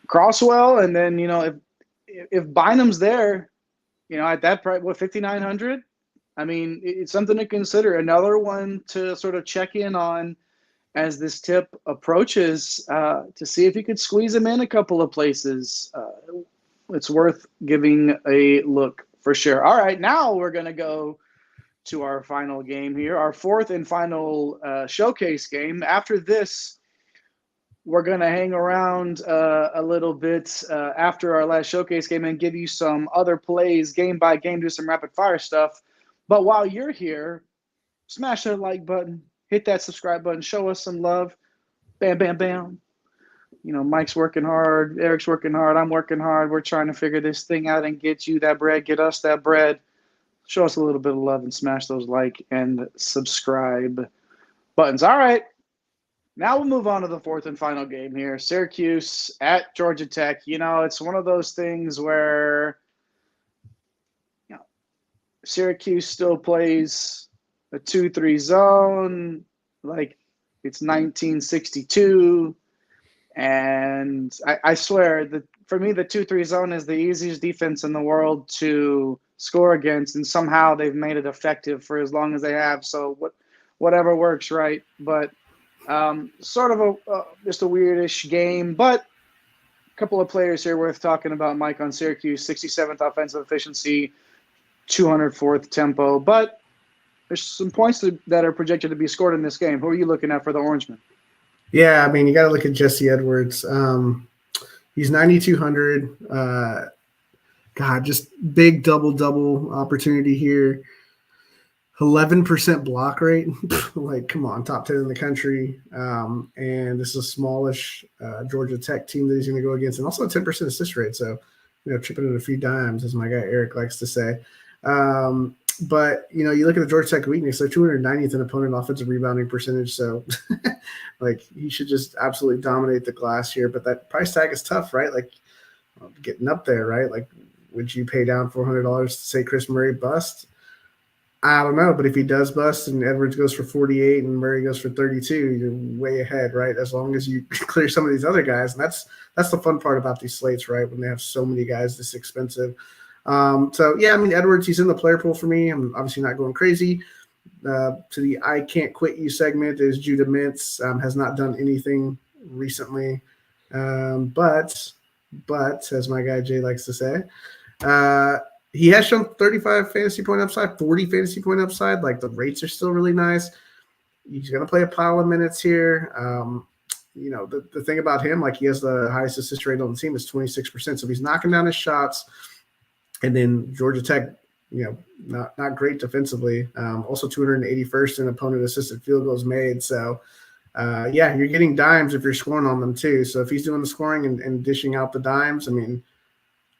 Crosswell, and then if Bynum's there, at that price, 5,900. I mean, it's something to consider. Another one to sort of check in on as this tip approaches, to see if you could squeeze him in a couple of places. It's worth giving a look for sure. All right, now we're going to go to our final game here, our fourth and final showcase game. After this, we're going to hang around a little bit after our last showcase game and give you some other plays game by game, do some rapid fire stuff. But while you're here, smash that like button, hit that subscribe button, show us some love. Bam, bam, bam. Mike's working hard, Eric's working hard, I'm working hard. We're trying to figure this thing out and get you that bread, get us that bread. Show us a little bit of love and smash those like and subscribe buttons. All right. Now we'll move on to the fourth and final game here. Syracuse at Georgia Tech. It's one of those things where Syracuse still plays a 2-3 zone like it's 1962. And I swear that for me, the 2-3 zone is the easiest defense in the world to score against, and somehow they've made it effective for as long as they have. So whatever works, right? But sort of just a weirdish game, but a couple of players here worth talking about. Mike, on Syracuse, 67th offensive efficiency, 204th tempo, but there's some points that are projected to be scored in this game. Who are you looking at for the Orangemen? Yeah, I mean, you got to look at Jesse Edwards. He's 9,200. God, just big double opportunity here. 11% block rate. Like, come on, top 10 in the country. And this is a smallish Georgia Tech team that he's going to go against, and also a 10% assist rate. So, chipping in a few dimes, as my guy Eric likes to say. But, you look at the Georgia Tech weakness, they're 290th in opponent offensive rebounding percentage. So, he should just absolutely dominate the glass here. But that price tag is tough, right? Getting up there, right? Would you pay down $400 to say Chris Murray bust? I don't know. But if he does bust and Edwards goes for 48 and Murray goes for 32, you're way ahead, right? As long as you clear some of these other guys. And that's the fun part about these slates, right? When they have so many guys this expensive. Edwards, he's in the player pool for me. I'm obviously not going crazy. To the I can't quit you segment is Judah Mintz. Has not done anything recently. But as my guy Jay likes to say, he has shown 35 fantasy point upside, 40 fantasy point upside. The rates are still really nice. He's going to play a pile of minutes here. The thing about him, he has the highest assist rate on the team is 26%. So he's knocking down his shots. And then Georgia Tech, not great defensively. Also 281st in opponent assisted field goals made. So, you're getting dimes if you're scoring on them too. So if he's doing the scoring and dishing out the dimes, I mean,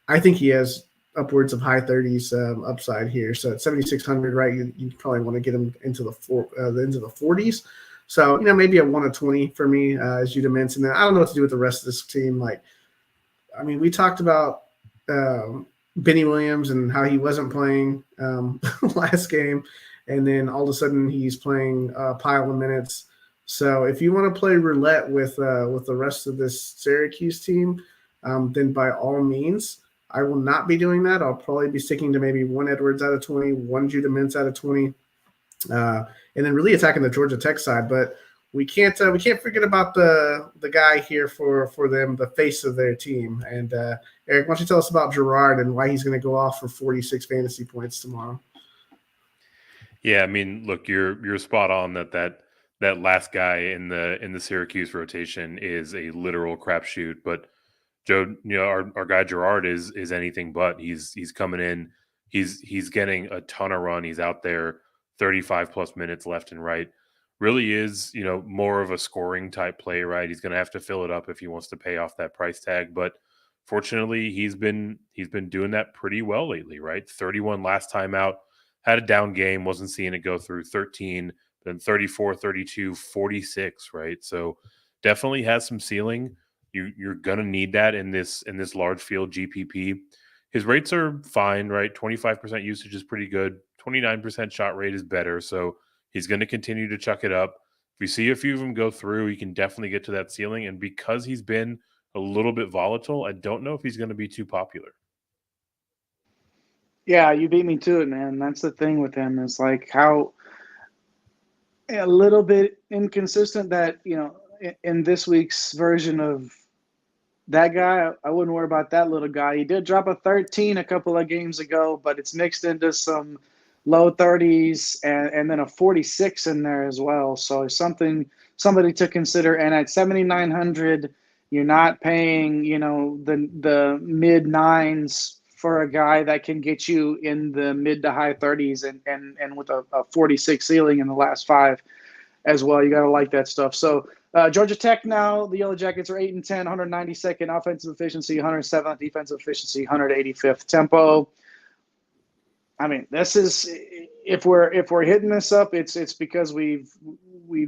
I think he has upwards of high 30s upside here. So at 7,600, right, you probably want to get him into the 40s. So, maybe a 1 of 20 for me, as you'd mentioned. And I don't know what to do with the rest of this team. Like, I mean, we talked about Benny Williams and how he wasn't playing last game, and then all of a sudden he's playing a pile of minutes. So if you want to play roulette with the rest of this Syracuse team, then by all means, I will not be doing that. I'll probably be sticking to maybe one Edwards out of 20, one Judah Mintz out of 20, and then really attacking the Georgia Tech side. But we can't forget about the guy here for them, the face of their team. And Eric, why don't you tell us about Gerard and why he's going to go off for 46 fantasy points tomorrow? Yeah, I mean, look, you're spot on that last guy in the Syracuse rotation is a literal crapshoot. But Joe, our guy Gerard is anything but. He's coming in, he's getting a ton of run. He's out there 35 plus minutes left and right. Really is, more of a scoring type play, right? He's going to have to fill it up if he wants to pay off that price tag. But fortunately, he's been doing that pretty well lately, right? 31 last time out, had a down game, wasn't seeing it go through. 13, then 34, 32, 46, right? So definitely has some ceiling. You're going to need that in this large field GPP. His rates are fine, right? 25% usage is pretty good. 29% shot rate is better. So he's going to continue to chuck it up. If we see a few of them go through, he can definitely get to that ceiling. And because he's been a little bit volatile, I don't know if he's going to be too popular. Yeah, you beat me to it, man. That's the thing with him, is like how a little bit inconsistent that, in this week's version of that guy, I wouldn't worry about that little guy. He did drop a 13 a couple of games ago, but it's mixed into some low 30s and then a 46 in there as well. So somebody to consider. And at 7,900, you're not paying, the mid nines for a guy that can get you in the mid to high 30s and with a 46 ceiling in the last 5 as well. You got to like that stuff. So Georgia Tech now, the Yellow Jackets are 8-10, 192nd offensive efficiency, 107th defensive efficiency, 185th tempo. I mean, this is, if we're hitting this up, it's because we've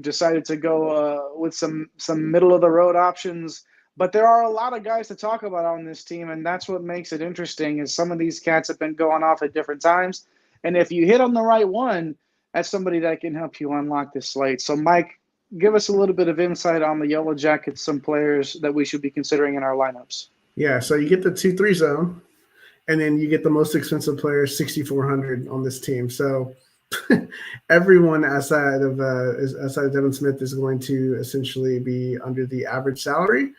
decided to go with some middle of the road options. But there are a lot of guys to talk about on this team, and that's what makes it interesting. Is some of these cats have been going off at different times, and if you hit on the right one, that's somebody that can help you unlock this slate. So, Mike, give us a little bit of insight on the Yellow Jackets, some players that we should be considering in our lineups. Yeah, so you get the 2-3 zone, and then you get the most expensive player, 6,400 on this team. So everyone outside of Devin Smith is going to essentially be under the average salary.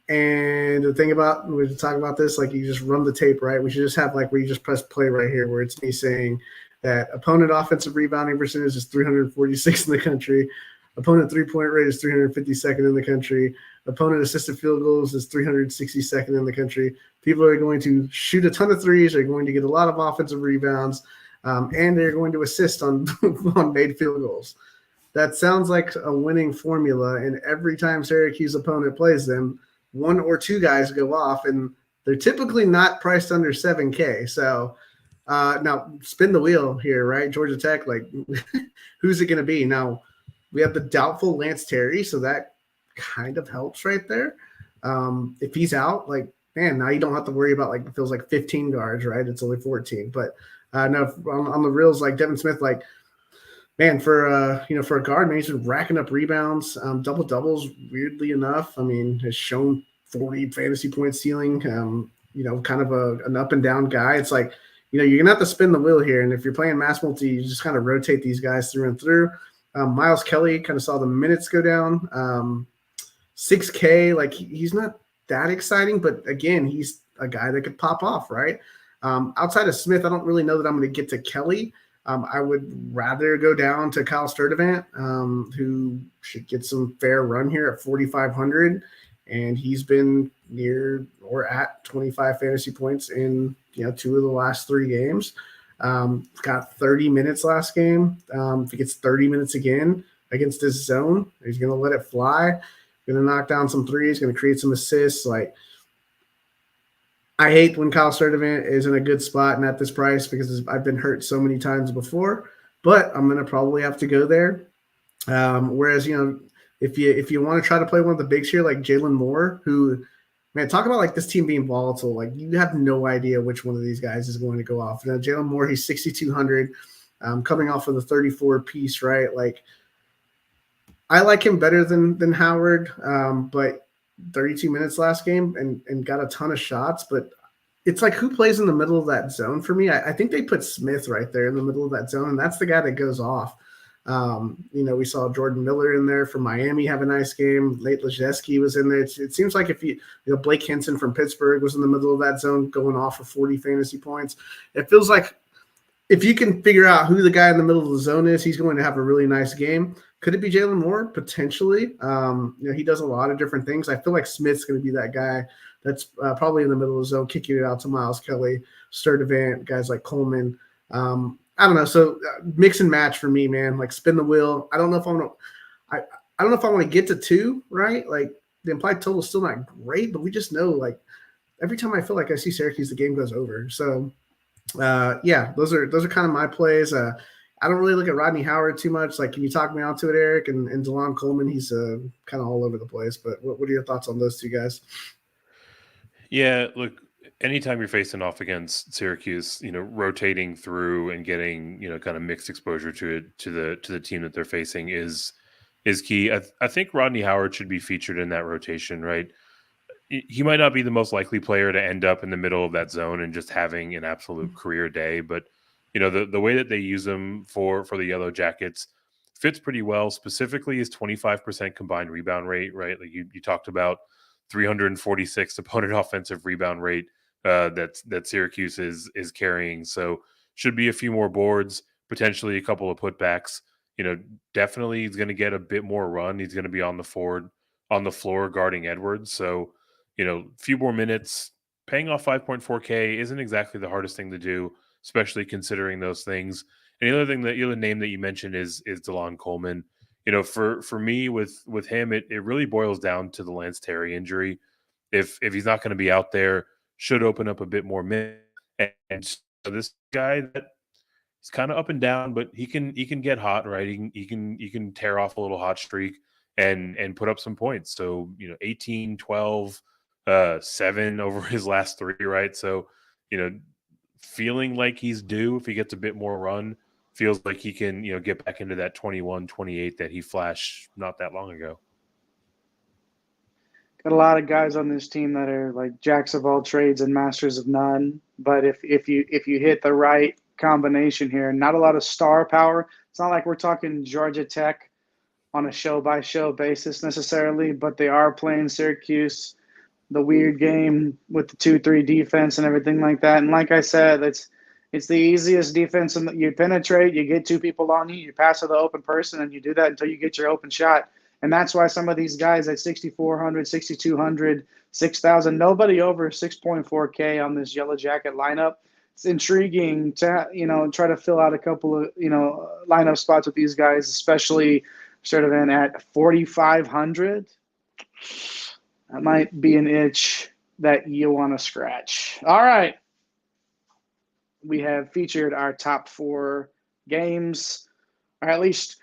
And the thing about, we're talking about this, like you just run the tape, right? We should just have like where you just press play right here, where it's me saying that opponent offensive rebounding percentage is 346 in the country. Opponent three-point rate is 352nd in the country. Opponent assisted field goals is 362nd in the country. People are going to shoot a ton of threes. They're going to get a lot of offensive rebounds, and they're going to assist on made field goals. That sounds like a winning formula, and every time Syracuse opponent plays them, one or two guys go off, and they're typically not priced under 7K. So now spin the wheel here, right? Georgia Tech, like who's it going to be? Now we have the doubtful Lance Terry, so that kind of helps right there. If he's out, like, man, now you don't have to worry about, like, it feels like 15 guards, right? It's only 14. But no, on the reels, like Devin Smith, like, man, for a guard, man, he's been racking up rebounds, double doubles. Weirdly enough, I mean, has shown 40 fantasy point ceiling. Kind of an up and down guy. It's like, you're gonna have to spin the wheel here, and if you're playing mass multi, you just kind of rotate these guys through and through. Miles Kelly kind of saw the minutes go down. 6K, like he's not that exciting, but again, he's a guy that could pop off, right? Outside of Smith, I don't really know that I'm going to get to Kelly. I would rather go down to Kyle Sturdivant, who should get some fair run here at 4,500, and he's been near or at 25 fantasy points in 2 of the last 3 games. Got 30 minutes last game. If he gets 30 minutes again against this zone, he's going to let it fly. Going to knock down some threes. Going to create some assists. Like, I hate when Kyle Sturdivant is in a good spot and at this price because I've been hurt so many times before. But I'm gonna probably have to go there. Whereas if you want to try to play one of the bigs here, like Jalen Moore, who, man, talk about like this team being volatile. Like you have no idea which one of these guys is going to go off. Now, Jalen Moore, he's 6,200, coming off of the 34 piece, right? Like I like him better than Howard, but 32 minutes last game and got a ton of shots. But it's like who plays in the middle of that zone for me? I think they put Smith right there in the middle of that zone, and that's the guy that goes off. We saw Jordan Miller in there from Miami have a nice game. Nate Laszewski was in there. It seems like if Blake Hinson from Pittsburgh was in the middle of that zone going off for 40 fantasy points. It feels like if you can figure out who the guy in the middle of the zone is, he's going to have a really nice game. Could it be Jalen Moore? Potentially. He does a lot of different things. I feel like Smith's going to be that guy that's probably in the middle of the zone, kicking it out to Miles Kelly, Sturdivant, guys like Coleman. I don't know. So mix and match for me, man. Like spin the wheel. I don't know if I want to get to 2, right? Like the implied total is still not great, but we just know like every time I feel like I see Syracuse, the game goes over. So those are kind of my plays. I don't really look at Rodney Howard too much. Like, can you talk me onto it, Eric? And DeLon Coleman, he's kind of all over the place. But what are your thoughts on those two guys? Yeah, look, anytime you're facing off against Syracuse, rotating through and getting, kind of mixed exposure to the team that they're facing is key. I think Rodney Howard should be featured in that rotation, right? He might not be the most likely player to end up in the middle of that zone and just having an absolute career day, but the way that they use him for the Yellow Jackets fits pretty well. Specifically, his 25% combined rebound rate, right? Like you talked about 346 opponent offensive rebound rate that Syracuse is carrying. So should be a few more boards, potentially a couple of putbacks. Definitely he's going to get a bit more run. He's going to be on the floor guarding Edwards. So, a few more minutes, paying off 5.4K isn't exactly the hardest thing to do, especially considering those things. And the other name that you mentioned is DeLon Coleman. For me with him, it really boils down to the Lance Terry injury. If he's not going to be out there, should open up a bit more minutes. And so this guy that he's kind of up and down, but he can get hot, right? He can tear off a little hot streak and put up some points. So 18, 12, 7 over his last 3, right? So feeling like he's due if he gets a bit more run. Feels like he can, get back into that 21, 28 that he flashed not that long ago. Got a lot of guys on this team that are like jacks of all trades and masters of none. But if you hit the right combination here, not a lot of star power. It's not like we're talking Georgia Tech on a show-by-show basis necessarily, but they are playing Syracuse, the weird game with the 2-3 defense and everything like that. And like I said, it's the easiest defense. You penetrate, you get 2 people on you, you pass to the open person, and you do that until you get your open shot. And that's why some of these guys at 6,400, 6,200, 6,000, nobody over 6.4K on this Yellow Jacket lineup. It's intriguing to, try to fill out a couple of, lineup spots with these guys, especially sort of at 4,500. That might be an itch that you want to scratch. All right. We have featured our top 4 games, or at least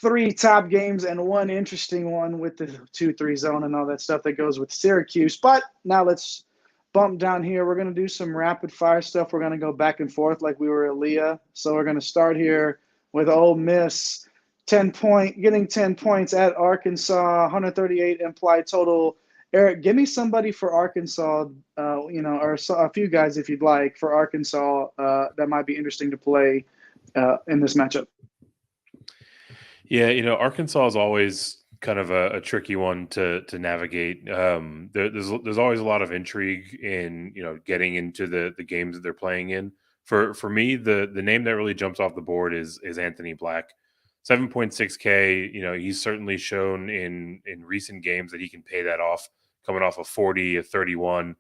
3 top games and 1 interesting one with the 2-3 zone and all that stuff that goes with Syracuse. But now let's bump down here. We're going to do some rapid fire stuff. We're going to go back and forth like we were Aaliyah. So we're going to start here with Ole Miss, getting 10 points at Arkansas, 138 implied total. Eric, give me somebody for Arkansas, or a few guys if you'd like for Arkansas that might be interesting to play in this matchup. Yeah, Arkansas is always kind of a tricky one to navigate. There's always a lot of intrigue in getting into the games that they're playing in. For me, the name that really jumps off the board is Anthony Black. 7.6K. He's certainly shown in recent games that he can pay that off. Coming off a 40, a 31,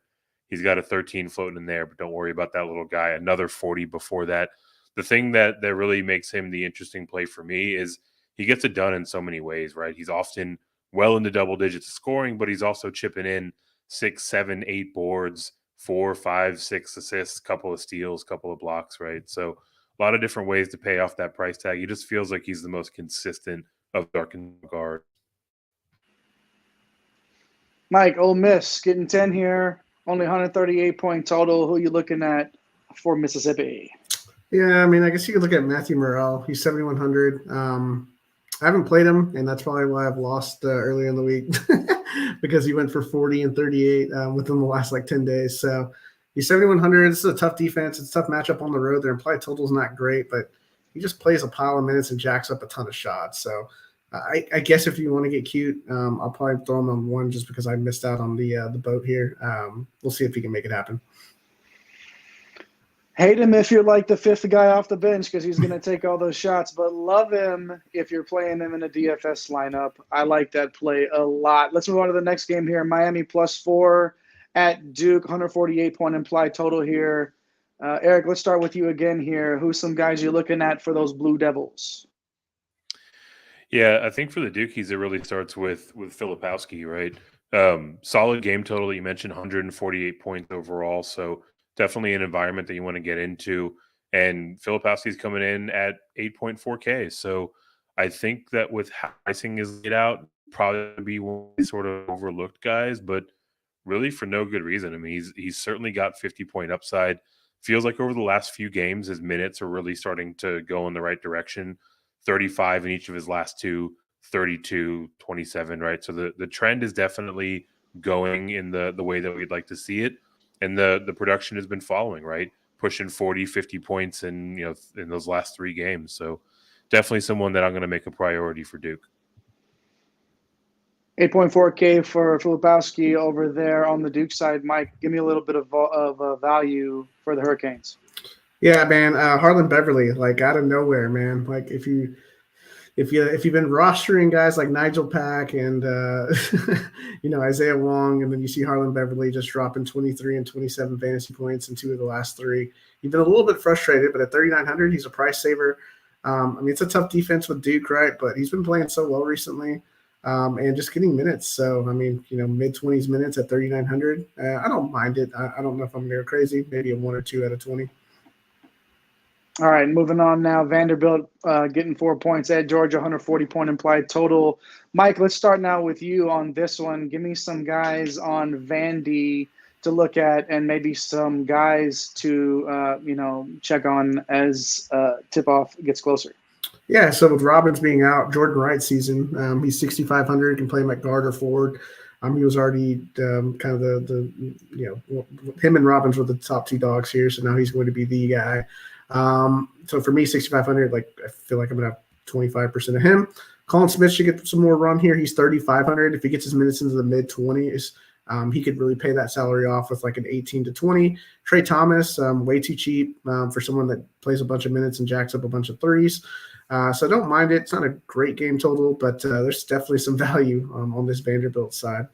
he's got a 13 floating in there. But don't worry about that little guy. Another 40 before that. The thing that really makes him the interesting play for me is he gets it done in so many ways, right? He's often well into double digits of scoring, but he's also chipping in 6, 7, 8 boards 4, 5, 6 assists, couple of steals, couple of blocks, right? So a lot of different ways to pay off that price tag. He just feels like he's the most consistent of the Arkansas guard. Mike, Ole Miss getting 10 here, only 138-point total. Who are you looking at for Mississippi? Yeah, I mean, I guess you could look at Matthew Morrell. He's 7,100. I haven't played him, and that's probably why I've lost earlier in the week because he went for 40 and 38 within the last 10 days. So he's 7,100. This is a tough defense. It's a tough matchup on the road. Their implied total is not great, but he just plays a pile of minutes and jacks up a ton of shots. So I guess if you want to get cute, I'll probably throw him on one just because I missed out on the boat here. We'll see if he can make it happen. Hate him if you're like the fifth guy off the bench because he's going to take all those shots, but love him if you're playing him in a DFS lineup. I like that play a lot. Let's move on to the next game here. Miami +4 at Duke, 148-point implied total here. Eric, let's start with you again here. Who's some guys you're looking at for those Blue Devils? Yeah, I think for the Dukies, it really starts with Filipowski, right? Solid game total that you mentioned, 148 points overall. So definitely an environment that you want to get into. And Filipowski's coming in at 8.4K. So I think that with how pricing is laid out, probably be one of these sort of overlooked guys, but really for no good reason. I mean, he's certainly got 50-point upside. Feels like over the last few games, his minutes are really starting to go in the right direction. 35 in each of his last two, 32, 27, right? So the trend is definitely going in the way that we'd like to see it. And the production has been following, right? Pushing 40, 50 points in those last 3 games. So definitely someone that I'm going to make a priority for Duke. 8.4K for Filipowski over there on the Duke side. Mike, give me a little bit of value for the Hurricanes. Yeah, man. Harlan Beverly, out of nowhere, man. If you've been rostering guys like Nigel Pack and Isaiah Wong, and then you see Harlan Beverly just dropping 23 and 27 fantasy points in 2 of the last 3, you've been a little bit frustrated. But at 3,900, he's a price saver. It's a tough defense with Duke, right? But he's been playing so well recently, and just getting minutes. So mid-20s minutes at 3,900. I don't mind it. I don't know if I'm near crazy. Maybe a 1 or 2 out of 20. All right, moving on now. Vanderbilt getting 4 points at Georgia, 140-point implied total. Mike, let's start now with you on this one. Give me some guys on Vandy to look at and maybe some guys to, check on as tip-off gets closer. Yeah, so with Robbins being out, Jordan Wright season, he's 6,500, can play him at guard or forward. He was already kind of him and Robbins were the top 2 dogs here, so now he's going to be the guy. So for me, 6,500, I feel like I'm going to have 25% of him. Colin Smith should get some more run here. He's 3,500. If he gets his minutes into the mid-20s, he could really pay that salary off with an 18 to 20. Trey Thomas, way too cheap for someone that plays a bunch of minutes and jacks up a bunch of threes. So I don't mind it. It's not a great game total, but there's definitely some value on this Vanderbilt side.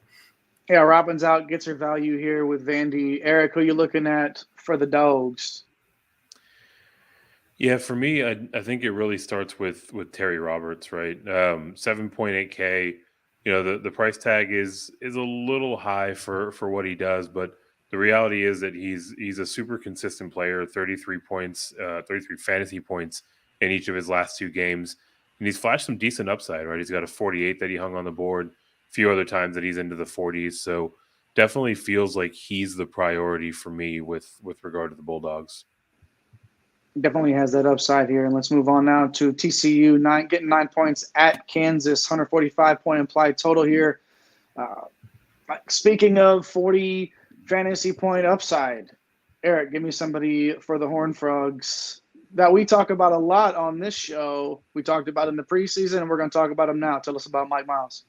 Yeah, Robbins out, gets her value here with Vandy. Eric, who are you looking at for the Dogs? Yeah, for me, I think it really starts with Terry Roberts, right? 7.8K. The price tag is a little high for what he does, but the reality is that he's a super consistent player. 33 points, 33 fantasy points in each of his last 2 games, and he's flashed some decent upside, right? He's got a 48 that he hung on the board, a few other times that he's into the 40s. So definitely feels like he's the priority for me with regard to the Bulldogs. Definitely has that upside here. And let's move on now to TCU, getting 9 points at Kansas, 145-point implied total here. Speaking of 40 fantasy point upside, Eric, give me somebody for the Horned Frogs that we talk about a lot on this show. We talked about in the preseason, and we're going to talk about him now. Tell us about Mike Miles.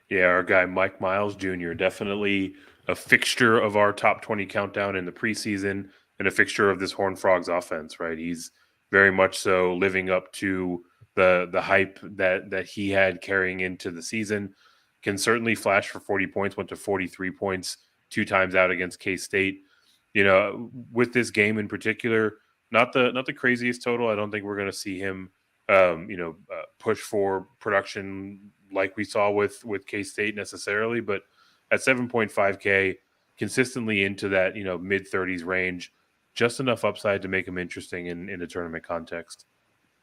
Yeah, our guy Mike Miles Jr., definitely a fixture of our top 20 countdown in the preseason. And a fixture of this Horned Frogs offense, right? He's very much so living up to the hype that he had carrying into the season. Can certainly flash for 40 points, went to 43 points 2 times out against K-State. With this game in particular, not the craziest total. I don't think we're going to see him, push for production like we saw with K-State necessarily. But at 7.5K, consistently into that, mid-30s range, just enough upside to make him interesting in a tournament context.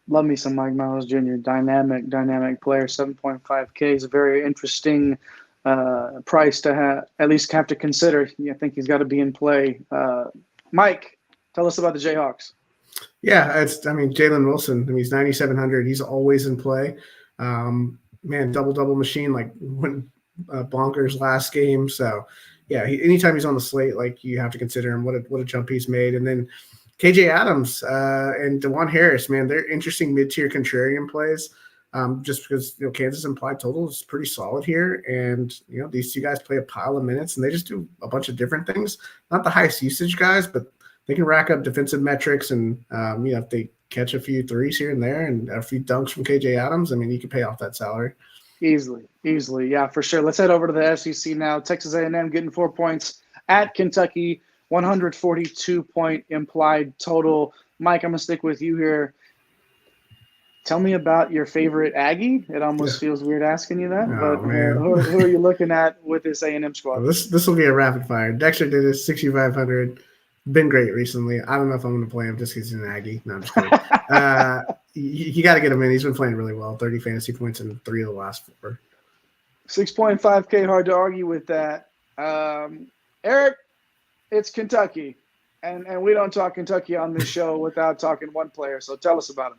Love me some Mike Miles Jr. Dynamic player. 7.5K is a very interesting price to at least have to consider. I think he's got to be in play. Mike, tell us about the Jayhawks. Yeah, Jalen Wilson. He's 9,700. He's always in play. Double machine, like went bonkers last game. So, yeah, anytime he's on the slate, like you have to consider him. What a jump he's made. And then KJ Adams and DeJuan Harris, man, they're interesting mid-tier contrarian plays. Just because Kansas implied total is pretty solid here, and these two guys play a pile of minutes, and they just do a bunch of different things. Not the highest usage guys, but they can rack up defensive metrics, and if they catch a few threes here and there and a few dunks from KJ Adams, you can pay off that salary easily. Yeah, for sure. Let's head over to the SEC now. Texas A&M getting 4 points at Kentucky, 142-point implied total. Mike, I'm gonna stick with you here. Tell me about your favorite Aggie. It almost feels weird asking you that, but who are you looking at with this A&M squad? Well, this will be a rapid fire. Dexter did this 6,500. Been great recently. I don't know if I'm going to play him just because he's an Aggie. No, I'm just kidding. You got to get him in. He's been playing really well. 30 fantasy points in 3 of the last 4. 6.5K, hard to argue with that. Eric, it's Kentucky, and we don't talk Kentucky on this show without talking one player. So tell us about him.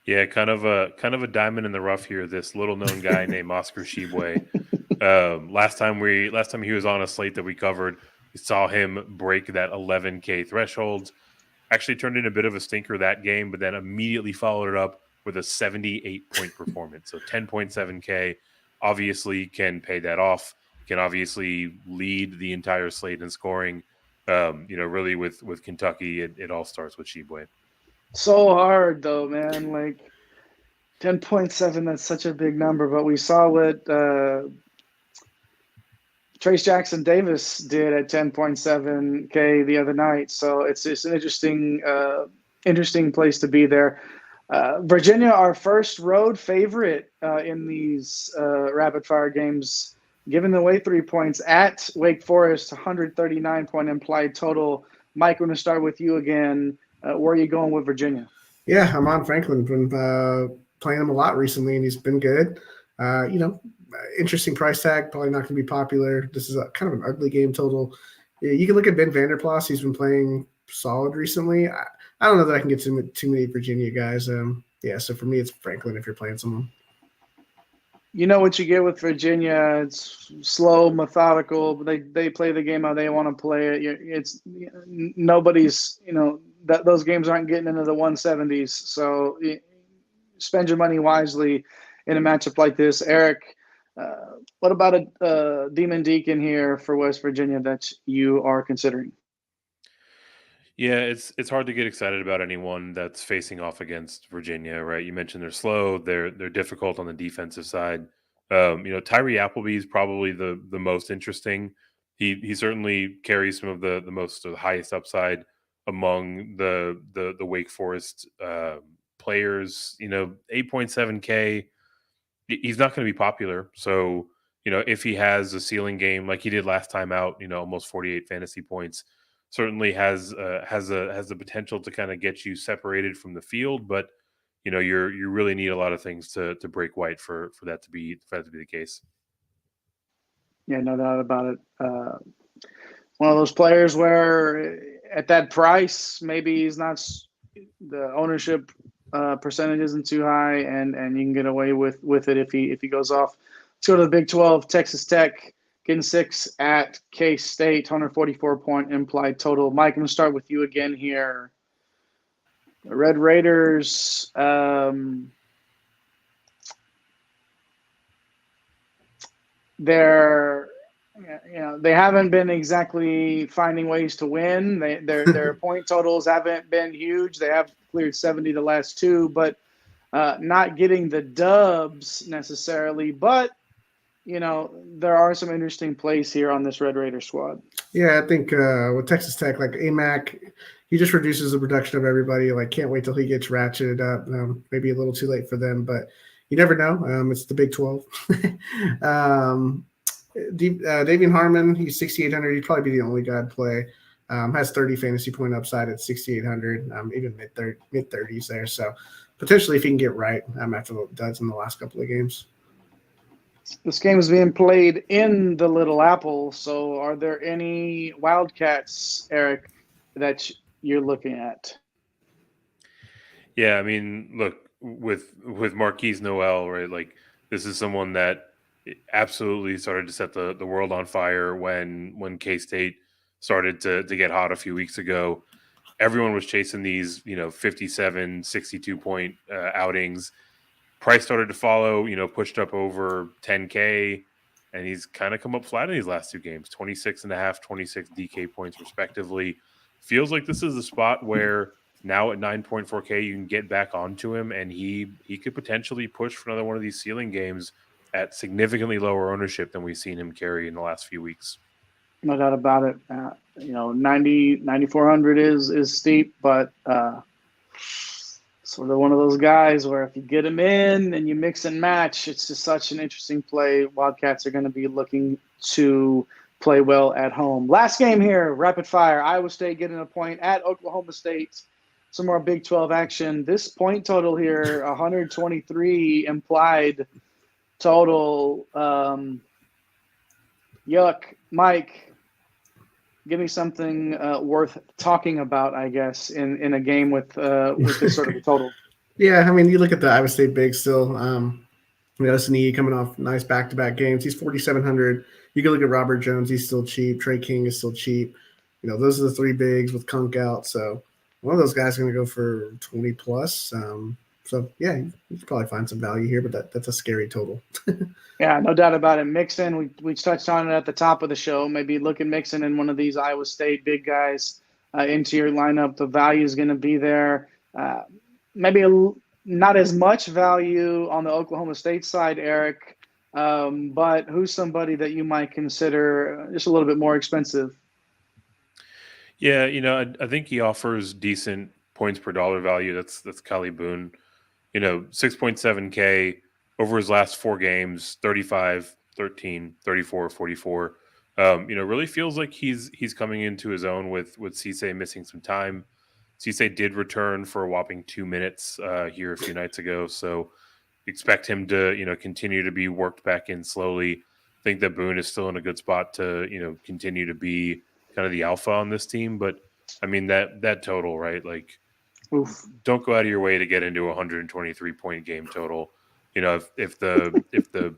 Yeah, kind of a diamond in the rough here. This little known guy named Oscar Tshiebwe. Last time he was on a slate that we covered, we saw him break that 11K threshold. Actually turned in a bit of a stinker that game, but then immediately followed it up with a 78-point performance. So 10.7K obviously can pay that off. Can obviously lead the entire slate in scoring. Really with Kentucky, it all starts with Tshiebwe. So hard though, man. Like 10.7, that's such a big number. But we saw what Trace Jackson Davis did at 10.7K the other night. So it's just an interesting place to be there. Virginia, our first road favorite in these rapid fire games, giving away 3 points at Wake Forest, 139-point implied total. Mike, we're going to start with you again. Where are you going with Virginia? Yeah, I'm on Franklin. Been playing him a lot recently, and he's been good. Interesting price tag. Probably not going to be popular. This is kind of an ugly game total. You can look at Ben Vanderplas. He's been playing solid recently. I don't know that I can get too many Virginia guys. So for me, it's Franklin if you're playing someone. You know what you get with Virginia. It's slow, methodical, but they play the game how they want to play it. It's nobody's, those games aren't getting into the 170s. So spend your money wisely in a matchup like this. Eric, what about a Demon Deacon here for West Virginia that you are considering? Yeah, it's hard to get excited about anyone that's facing off against Virginia, right? You mentioned they're slow, they're difficult on the defensive side. Tyree Appleby is probably the most interesting. He certainly carries some of the highest upside among the Wake Forest players. 8.7K. He's not going to be popular. So if he has a ceiling game like he did last time out, almost 48 fantasy points. Certainly has the potential to kind of get you separated from the field, but you really need a lot of things to break white for that to be the case. Yeah, no doubt about it. One of those players where at that price, maybe he's not, the ownership percentage isn't too high, and you can get away with it if he goes off. Let's go to the Big 12. Texas Tech getting 6 at K-State, 144-point implied total. Mike, I'm going to start with you again here. The Red Raiders, they haven't been exactly finding ways to win. Their point totals haven't been huge. They have cleared 70 the last 2, but not getting the dubs necessarily. But there are some interesting plays here on this Red Raider squad. Yeah, I think with Texas Tech, like AMAC, he just reduces the production of everybody. Like, can't wait till he gets ratcheted up. Maybe a little too late for them, but you never know. It's the Big 12. Davian Harmon, he's 6,800. He'd probably be the only guy I'd play. Has 30 fantasy point upside at 6,800, even mid 30s there. So potentially if he can get right after the duds in the last couple of games. This game is being played in the Little Apple. So are there any Wildcats, Eric, that you're looking at? Yeah, I mean, look, with Marquise Noel, right? Like, this is someone that absolutely started to set the world on fire when K-State started to get hot a few weeks ago. Everyone was chasing these, 57, 62 point outings. Price started to follow, pushed up over 10K, and he's kind of come up flat in these last two games, 26.5, 26 DK points respectively. Feels like this is the spot where now at 9.4K, you can get back onto him, and he could potentially push for another one of these ceiling games at significantly lower ownership than we've seen him carry in the last few weeks. No doubt about it. 9,400 is steep, but sort of one of those guys where if you get him in and you mix and match, it's just such an interesting play. Wildcats are going to be looking to play well at home. Last game here, rapid fire. Iowa State getting a point at Oklahoma State. Some more Big 12 action. This point total here, 123 implied total. Yuck. Mike, give me something worth talking about, I guess, in a game with this sort of a total. Yeah, I mean, you look at the Iowa State big still. S&E coming off nice back-to-back games. He's 4,700. You can look at Robert Jones. He's still cheap. Trey King is still cheap. Those are the three bigs with Kunk out. So one of those guys is going to go for 20 plus. So, yeah, you can probably find some value here, but that's a scary total. Yeah, no doubt about it. Mixon, we touched on it at the top of the show. Maybe look at Mixon in one of these Iowa State big guys into your lineup. The value is going to be there. Maybe not as much value on the Oklahoma State side, Eric, but who's somebody that you might consider just a little bit more expensive? Yeah, I think he offers decent points per dollar value. That's Kali Boone. 6.7K over his last four games, 35, 13, 34, 44. Really feels like he's coming into his own with Cisse missing some time. Cisse did return for a whopping 2 minutes here a few nights ago, so expect him to continue to be worked back in slowly. I think that Boone is still in a good spot to continue to be kind of the alpha on this team, but I mean that total, right? Like, oof. Don't go out of your way to get into a 123 point game total. If the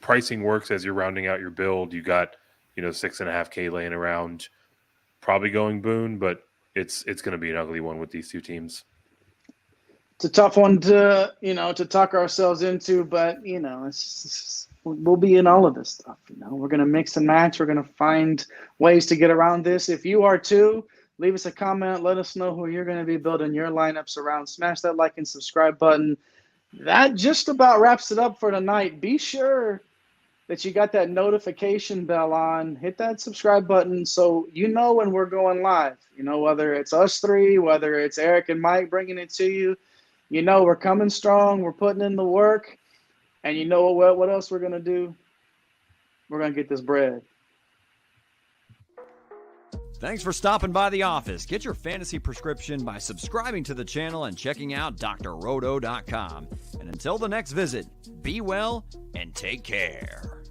pricing works as you're rounding out your build, you got 6.5K laying around, probably going Boone, but it's going to be an ugly one with these two teams. It's a tough one to talk ourselves into, but we'll be in all of this stuff. We're going to mix and match. We're going to find ways to get around this. If you are too, leave us a comment. Let us know who you're going to be building your lineups around. Smash that like and subscribe button. That just about wraps it up for tonight. Be sure that you got that notification bell on. Hit that subscribe button so you know when we're going live. Whether it's us three, whether it's Eric and Mike bringing it to you. We're coming strong. We're putting in the work. And what else we're going to do? We're going to get this bread. Thanks for stopping by the office. Get your fantasy prescription by subscribing to the channel and checking out drroto.com. And until the next visit, be well and take care.